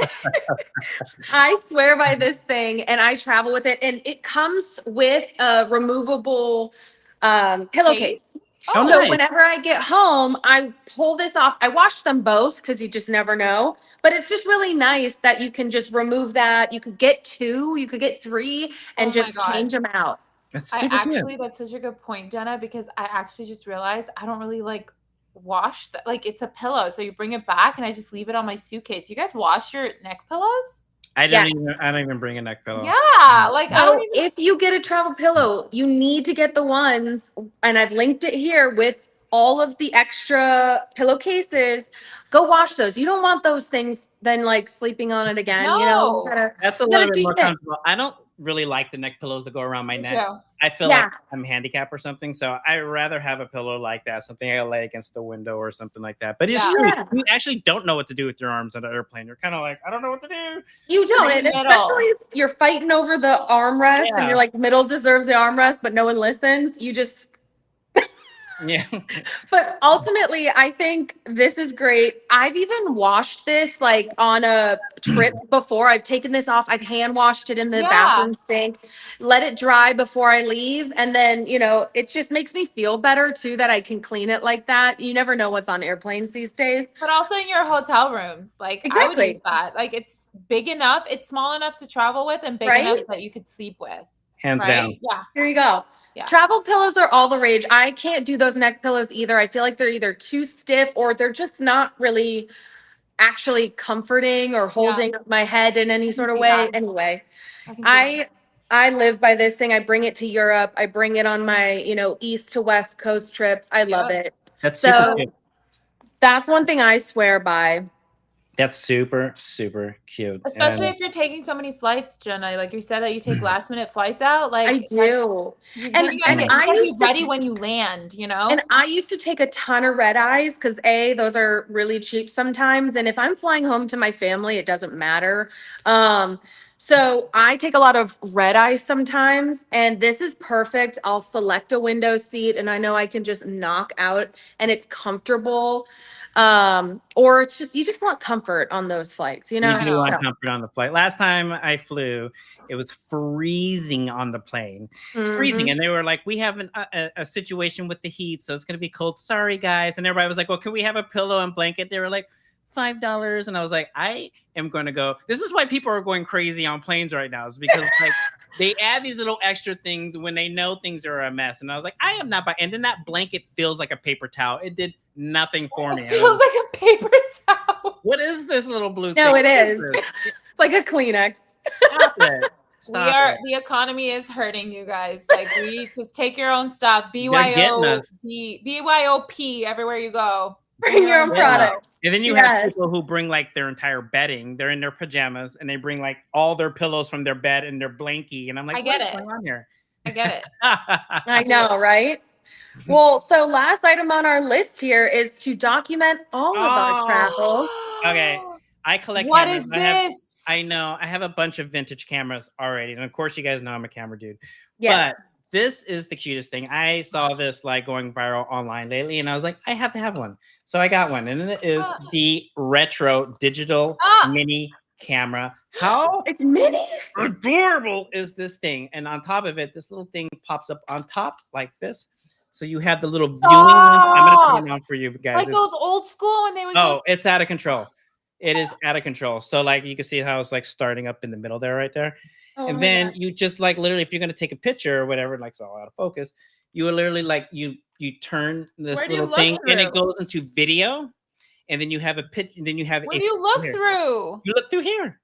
Speaker 3: I swear by this thing, and I travel with it, and it comes with a removable pillowcase.
Speaker 1: Oh,
Speaker 3: So
Speaker 1: nice.
Speaker 3: whenever I get home, I pull this off. I wash them both because you just never know. But it's just really nice that you can just remove that. You could get 2, you could get 3, and
Speaker 2: Oh my
Speaker 3: just
Speaker 2: God.
Speaker 3: change them out.
Speaker 1: That's super good.
Speaker 2: That's such a good point, Jenna, because I actually just realized I don't really like wash that. Like it's a pillow. So you bring it back and I just leave it on my suitcase. You guys wash your neck pillows?
Speaker 1: I
Speaker 3: Yes.
Speaker 1: don't even bring a neck pillow.
Speaker 2: Yeah. Like I don't
Speaker 3: So
Speaker 2: even
Speaker 3: if you get a travel pillow, you need to get the ones, and I've linked it here with all of the extra pillowcases. Go wash those. You don't want those things then like sleeping on it again. You know,
Speaker 2: No.
Speaker 1: That's a
Speaker 3: you gotta
Speaker 1: little bit more
Speaker 3: deep it.
Speaker 1: comfortable. I don't really like the neck pillows that go around my
Speaker 2: Me
Speaker 1: neck.
Speaker 2: too.
Speaker 1: I feel
Speaker 3: Yeah.
Speaker 1: like I'm handicapped or something, so I rather have a pillow like that, something I lay against the window or something like that. But it's
Speaker 2: Yeah.
Speaker 1: true.
Speaker 3: Yeah.
Speaker 1: You actually don't know what to do with your arms on an airplane. You're kind of like, I don't know what to do.
Speaker 3: You don't,
Speaker 2: In
Speaker 3: and
Speaker 2: the middle.
Speaker 3: especially if you're fighting over the armrest and
Speaker 1: Yeah.
Speaker 3: you're like, middle deserves the armrest, but no one listens. You just
Speaker 1: Yeah.
Speaker 3: But ultimately, I think this is great. I've even washed this like on a trip before. I've taken this off. I've hand washed it in the
Speaker 2: Yeah.
Speaker 3: bathroom sink, let it dry before I leave. And then, it just makes me feel better too that I can clean it like that. You never know what's on airplanes these days.
Speaker 2: But also in your hotel rooms. Like I would
Speaker 3: Exactly.
Speaker 2: use that. Like it's big enough, it's small enough to travel with and big
Speaker 3: Right?
Speaker 2: enough that you could sleep with.
Speaker 1: Hands
Speaker 2: Right?
Speaker 1: down.
Speaker 2: Yeah.
Speaker 3: Here you go.
Speaker 2: Yeah.
Speaker 3: Travel pillows are all the rage. I can't do those neck pillows either. I feel like they're either too stiff or they're just not really actually comforting or holding up my head in any sort of
Speaker 2: see
Speaker 3: way.
Speaker 2: that.
Speaker 3: Anyway,
Speaker 2: I can see that.
Speaker 3: I live by this thing. I bring it to Europe. I bring it on my, east to west coast trips. I love
Speaker 2: Yep.
Speaker 3: it.
Speaker 1: That's super
Speaker 3: So
Speaker 1: cute.
Speaker 3: that's one thing I swear by.
Speaker 1: That's super, super cute.
Speaker 2: Especially if you're taking so many flights, Jenna. Like you said that you take last minute flights out. Like
Speaker 3: I do.
Speaker 2: then you gotta be ready when you land,
Speaker 3: And I used to take a ton of red eyes because those are really cheap sometimes. And if I'm flying home to my family, it doesn't matter. So I take a lot of red eyes sometimes, and this is perfect. I'll select a window seat and I know I can just knock out and it's comfortable. Or it's just, you just want comfort on those flights,
Speaker 1: You do want comfort on the flight. Last time I flew, it was freezing on the plane. Freezing. And they were like, we have a situation with the heat, so it's going to be cold. Sorry, guys. And everybody was like, well, can we have a pillow and blanket? They were like, $5. And I was like, I am going to go. This is why people are going crazy on planes right now, is because like they add these little extra things when they know things are a mess. And I was like, I am not buying. And then that blanket feels like a paper towel. It did nothing for me.
Speaker 2: It feels like a paper towel.
Speaker 1: What is this little blue thing?
Speaker 3: No, it is. It's like a Kleenex.
Speaker 1: Stop it.
Speaker 2: The economy is hurting you guys. Like we just take your own stuff. BYOP everywhere you go.
Speaker 3: Bring your own products.
Speaker 1: And then you have people who bring like their entire bedding. They're in their pajamas and they bring like all their pillows from their bed and their blankie. And I'm like, what's going on here?
Speaker 2: I get it.
Speaker 3: I know, right? Well, so last item on our list here is to document all of our travels.
Speaker 1: Okay. I collect
Speaker 2: What
Speaker 1: cameras.
Speaker 2: is this?
Speaker 1: I know. I have a bunch of vintage cameras already. And of course, you guys know I'm a camera dude.
Speaker 3: Yes.
Speaker 1: But this is the cutest thing. I saw this like going viral online lately, and I was like, I have to have one. So I got one, and it is the retro digital mini camera. How
Speaker 3: it's mini?
Speaker 1: Adorable is this thing? And on top of it, this little thing pops up on top like this. So you have the little viewing. I'm gonna put it on for you guys.
Speaker 2: Like those old school when they would.
Speaker 1: Oh, it's out of control. It is out of control. So like you can see how it's like starting up in the middle there, right there. And then you just like literally, if you're gonna take a picture or whatever, like it's all out of focus, you will literally like you turn this little thing and it goes into video, and then you have a pitch, and then you have.
Speaker 2: Where do you look through?
Speaker 1: You look through here,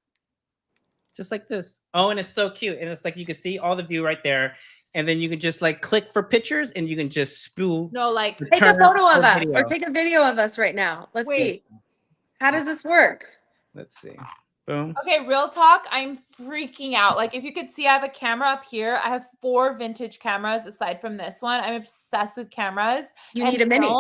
Speaker 1: just like this. Oh, and it's so cute, and it's like you can see all the view right there, and then you can just like click for pictures, and you can just spew.
Speaker 2: No, like
Speaker 3: take a photo of us or take a video of us right now. Let's see. How does this work?
Speaker 1: Let's see. Boom.
Speaker 2: Okay, real talk. I'm freaking out. Like, if you could see, I have a camera up here. I have 4 vintage cameras aside from this one. I'm obsessed with cameras.
Speaker 3: You need a mini.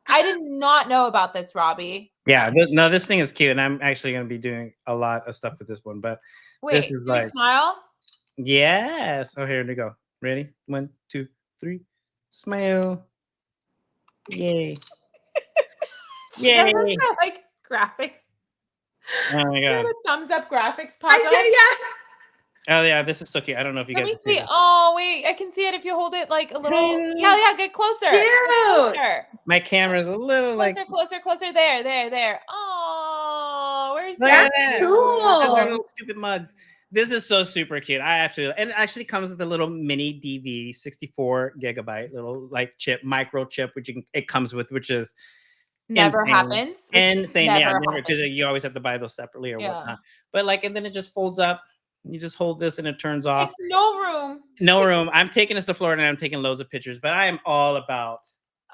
Speaker 2: I did not know about this, Robbie.
Speaker 1: Yeah, no, this thing is cute, and I'm actually going to be doing a lot of stuff with this one. But
Speaker 2: wait,
Speaker 1: this is like
Speaker 2: smile.
Speaker 1: Yes. Oh, here we go. Ready? 1, 2, 3. Smile. Yay. Yay.
Speaker 2: Like graphics.
Speaker 1: Oh my god.
Speaker 2: A thumbs up graphics pop
Speaker 3: I
Speaker 2: up.
Speaker 3: did, yeah.
Speaker 1: Oh yeah, this is so cute. I don't know if you
Speaker 2: Let
Speaker 1: guys
Speaker 2: me see.
Speaker 1: this.
Speaker 2: Oh wait, I can see it if you hold it like a little. Yeah, get closer.
Speaker 3: Cute.
Speaker 2: Get closer.
Speaker 1: My camera's a little like
Speaker 2: Closer. There. Oh, where's
Speaker 3: That's
Speaker 2: that?
Speaker 3: cool.
Speaker 1: They're little stupid mugs. This is so super cute. I absolutely, and it actually comes with a little mini DV, 64 gigabyte little like chip, micro chip, which it comes with, which is
Speaker 2: Never
Speaker 1: insane.
Speaker 2: happens.
Speaker 1: Insane,
Speaker 2: never
Speaker 1: because
Speaker 2: happens.
Speaker 1: you always have to buy those separately or whatnot. But like, and then it just folds up. You just hold this and it turns off.
Speaker 2: It's no room.
Speaker 1: No room. I'm taking this to Florida and I'm taking loads of pictures, but I am all about.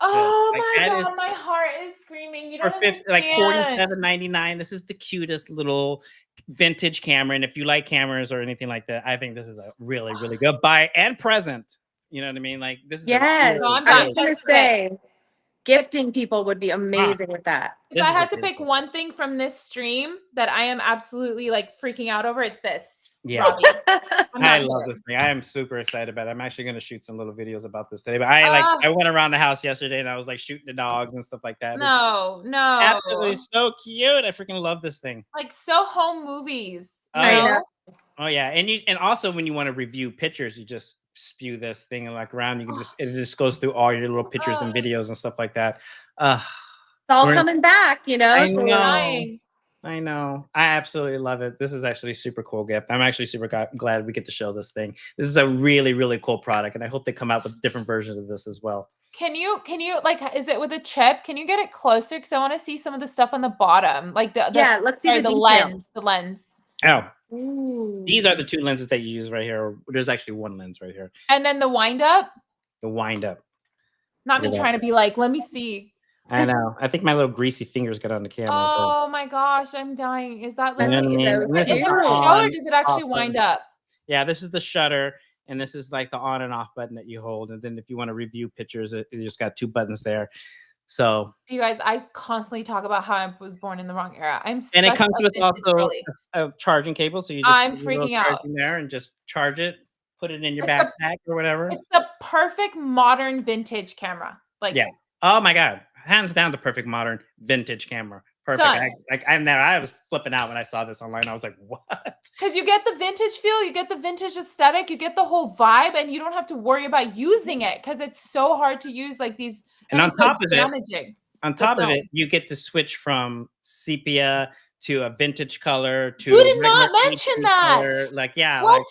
Speaker 2: Oh
Speaker 1: Like,
Speaker 2: my
Speaker 1: that
Speaker 2: god,
Speaker 1: is-
Speaker 2: my heart is screaming. You don't
Speaker 1: for 50, like
Speaker 2: understand.
Speaker 1: $47.99. This is the cutest little vintage camera, and if you like cameras or anything like that, I think this is a really, really good buy and present. You know what I mean? Like this is
Speaker 3: Yes.
Speaker 2: No, I'm
Speaker 3: I was
Speaker 2: done.
Speaker 3: gonna say gifting people would be amazing with that.
Speaker 2: If
Speaker 1: This
Speaker 2: I
Speaker 1: is a
Speaker 2: had to
Speaker 1: great
Speaker 2: pick
Speaker 1: one.
Speaker 2: one thing from this stream that I am absolutely like freaking out over, it's this.
Speaker 1: Yeah.
Speaker 2: Robbie. I'm
Speaker 1: I
Speaker 2: not
Speaker 1: love
Speaker 2: kidding.
Speaker 1: this thing. I am super excited about it. I'm actually going to shoot some little videos about this today. But I went around the house yesterday and I was like shooting the dogs and stuff like that.
Speaker 2: No.
Speaker 1: Absolutely so cute. I freaking love this thing.
Speaker 2: Like so home movies. You
Speaker 1: Oh,
Speaker 2: know?
Speaker 1: yeah. Oh yeah, and also when you want to review pictures, you just spew this thing and like around. You can it just goes through all your little pictures and videos and stuff like that.
Speaker 3: It's all coming back, you know.
Speaker 1: I
Speaker 3: so
Speaker 1: know.
Speaker 2: Dying.
Speaker 1: I know. I absolutely love it. This is actually a super cool gift. I'm actually super glad we get to show this thing. This is a really, really cool product, and I hope they come out with different versions of this as well.
Speaker 2: Can you like, is it with a chip? Can you get it closer? Because I want to see some of the stuff on the bottom, like the
Speaker 3: let's see the detail.
Speaker 2: lens. The lens.
Speaker 1: Oh,
Speaker 3: Ooh.
Speaker 1: these are the two lenses that you use right here. There's actually one lens right here.
Speaker 2: And then the wind up.
Speaker 1: The wind up.
Speaker 2: Not me trying to be like, let me see.
Speaker 1: I know. I think my little greasy fingers got on the camera.
Speaker 2: Oh my gosh, I'm dying. Is that
Speaker 1: You know
Speaker 2: like,
Speaker 1: what I mean?
Speaker 3: so
Speaker 1: And this
Speaker 2: is
Speaker 1: is
Speaker 2: it
Speaker 1: the
Speaker 2: a show or
Speaker 1: on,
Speaker 2: does it actually
Speaker 1: off
Speaker 2: wind
Speaker 1: button.
Speaker 2: up?
Speaker 1: Yeah, this is the shutter, and this is like the on and off button that you hold. And then if you want to review pictures, it just got two buttons there. So,
Speaker 2: You guys, I constantly talk about how I was born in the wrong era.
Speaker 1: and it comes with also a charging cable, so you just
Speaker 2: I'm
Speaker 1: put your little
Speaker 2: freaking out.
Speaker 1: charging there and just charge it, put it in your
Speaker 2: It's the-
Speaker 1: backpack or whatever.
Speaker 2: It's the perfect modern vintage camera. Like,
Speaker 1: Yeah. Oh my god, hands down, the perfect modern vintage camera. Perfect.
Speaker 2: Done.
Speaker 1: I was flipping out when I saw this online. I was like, what?
Speaker 2: because you get the vintage feel, you get the vintage aesthetic, you get the whole vibe, and you don't have to worry about using it because it's so hard to use. Like these,
Speaker 1: And on
Speaker 2: it's, like,
Speaker 1: top of it,
Speaker 2: damaging.
Speaker 1: On top of
Speaker 2: film.
Speaker 1: it, you get to switch from sepia to a vintage color to
Speaker 2: You did not
Speaker 1: regular
Speaker 2: mention
Speaker 1: HD
Speaker 2: that.
Speaker 1: color. Like, yeah,
Speaker 2: What?
Speaker 1: like,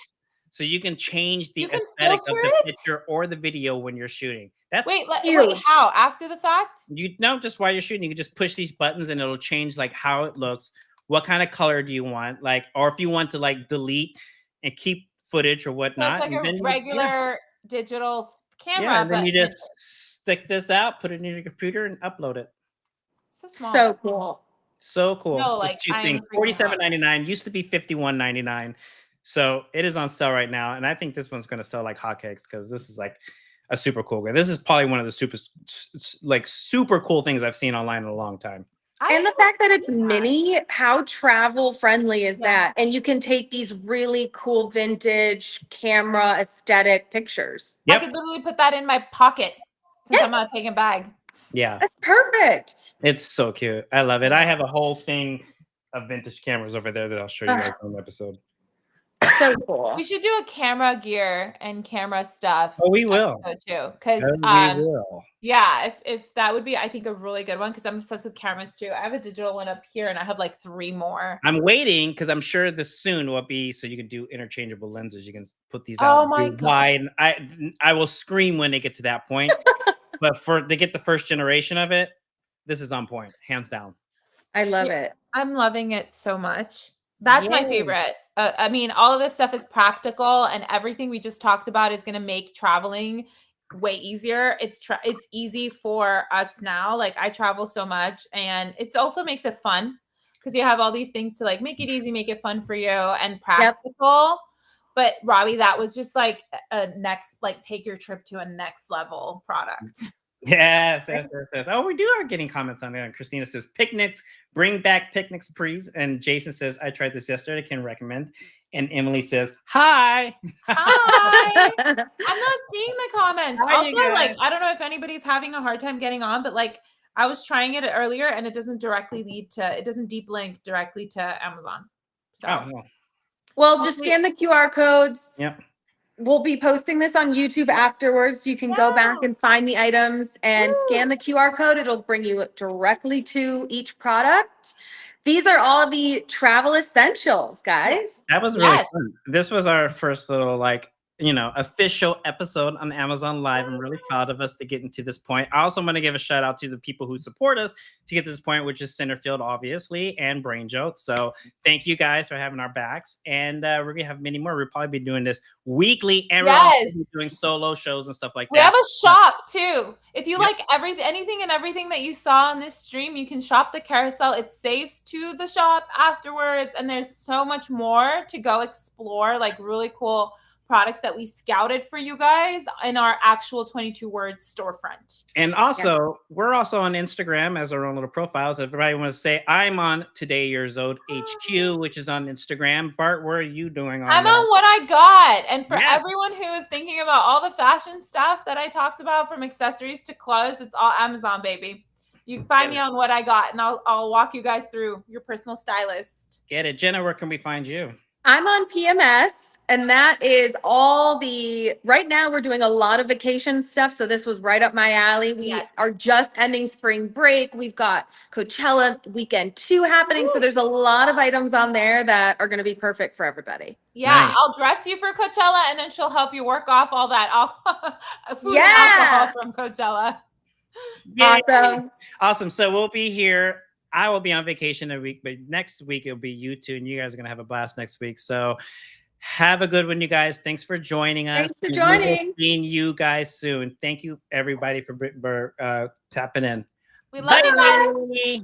Speaker 1: so you can change the
Speaker 2: You can
Speaker 1: aesthetic of
Speaker 2: filter
Speaker 1: the
Speaker 2: it?
Speaker 1: picture or the video when you're shooting. That's
Speaker 2: Wait,
Speaker 3: huge.
Speaker 2: how? After the fact?
Speaker 1: you know, just while you're shooting, you can just push these buttons and it'll change like how it looks. What kind of color do you want? Like, or if you want to like delete and keep footage or
Speaker 2: So
Speaker 1: whatnot.
Speaker 2: it's like
Speaker 1: and then
Speaker 2: a
Speaker 1: you-
Speaker 2: regular digital camera.
Speaker 1: Yeah, and then
Speaker 2: but
Speaker 1: you just stick this out, put it in your computer, and upload it.
Speaker 2: so small.
Speaker 3: So cool.
Speaker 1: So cool.
Speaker 2: No,
Speaker 1: Just
Speaker 2: like,
Speaker 1: two
Speaker 2: I'm
Speaker 1: things.
Speaker 2: freaking out.
Speaker 1: $47.99 used to be $51.99. So it is on sale right now. And I think this one's going to sell like hotcakes because this is like a super cool guy. This is probably one of the super cool things I've seen online in a long time.
Speaker 3: And the fact that it's mini, how travel friendly is
Speaker 2: Yeah.
Speaker 3: that? And you can take these really cool vintage camera aesthetic pictures.
Speaker 2: I
Speaker 1: Yep.
Speaker 2: could literally put that in my pocket since I'm
Speaker 3: Yes.
Speaker 2: not taking a bag.
Speaker 1: Yeah.
Speaker 3: That's perfect.
Speaker 1: It's so cute. I love it. I have a whole thing of vintage cameras over there that I'll show you guys on the episode.
Speaker 3: So cool.
Speaker 2: We should do a camera gear and camera stuff.
Speaker 1: Oh, we will.
Speaker 2: too. Because
Speaker 1: We will.
Speaker 2: yeah, if that would be, I think, a really good one because I'm obsessed with cameras too. I have a digital one up here and I have like 3 more.
Speaker 1: I'm waiting because I'm sure this soon will be so you can do interchangeable lenses. You can put these out.
Speaker 2: Oh my
Speaker 1: and do wide. I will scream when they get to that point. But to get the first generation of it, this is on point, hands down.
Speaker 3: I love it.
Speaker 2: I'm loving it so much. That's my
Speaker 3: Yay.
Speaker 2: favorite. I mean, all of this stuff is practical, and everything we just talked about is going to make traveling way easier. It's easy for us now. Like I travel so much, and it also makes it fun because you have all these things to like make it easy, make it fun for you, and practical. But Robbie, that was just like a next, like take your trip to a next level product.
Speaker 1: Yes. Oh, we are getting comments on there. And Christina says, picnics, bring back picnic sprees. And Jason says, I tried this yesterday, can recommend. And Emily says, hi.
Speaker 2: Hi. I'm not seeing the comments.
Speaker 1: Hi, you
Speaker 2: Also, like,
Speaker 1: guys.
Speaker 2: I don't know if anybody's having a hard time getting on, but like, I was trying it earlier and it doesn't deep link directly to Amazon. So,
Speaker 1: Oh, no.
Speaker 3: Well, just scan the QR codes.
Speaker 1: Yep.
Speaker 3: We'll be posting this on YouTube afterwards. You can go back and find the items and scan the QR code. It'll bring you directly to each product. These are all the travel essentials, guys.
Speaker 1: That was really fun. This was our first little official episode on Amazon Live. I'm really proud of us to get into this point. I also want to give a shout out to the people who support us to get to this point, which is Centerfield, obviously, and Brain Joke. So thank you guys for having our backs. And we're going to have many more. We'll probably be doing this weekly, and we're also doing solo shows and stuff like that.
Speaker 2: We have a shop too. If you like anything and everything that you saw on this stream, you can shop the carousel. It saves to the shop afterwards. And there's so much more to go explore, like really cool products that we scouted for you guys in our actual 22 words storefront.
Speaker 1: And also, we're also on Instagram as our own little profiles. If everybody wants to say, I'm on Today Your Zode HQ, which is on Instagram. Bart, what are you doing on
Speaker 2: I'm
Speaker 1: that?
Speaker 2: on What I Got. And for everyone who is thinking about all the fashion stuff that I talked about, from accessories to clothes, it's all Amazon, baby. You can find me on What I Got, and I'll walk you guys through your personal stylist.
Speaker 1: Get it. Jenna, where can we find you?
Speaker 3: I'm on PMS, and that is all right now we're doing a lot of vacation stuff. So this was right up my alley. We are just ending spring break. We've got Coachella weekend 2 happening. So there's a lot of items on there that are going to be perfect for everybody.
Speaker 2: Yeah, nice. I'll dress you for Coachella, and then she'll help you work off all that food and alcohol from Coachella.
Speaker 1: Awesome. So we'll be here. I will be on vacation a week, but next week it'll be you two, and you guys are going to have a blast next week. So have a good one, you guys. Thanks for joining us.
Speaker 3: Thanks for joining.
Speaker 1: Seeing you guys soon. Thank you, everybody, for tapping in.
Speaker 2: We love you guys.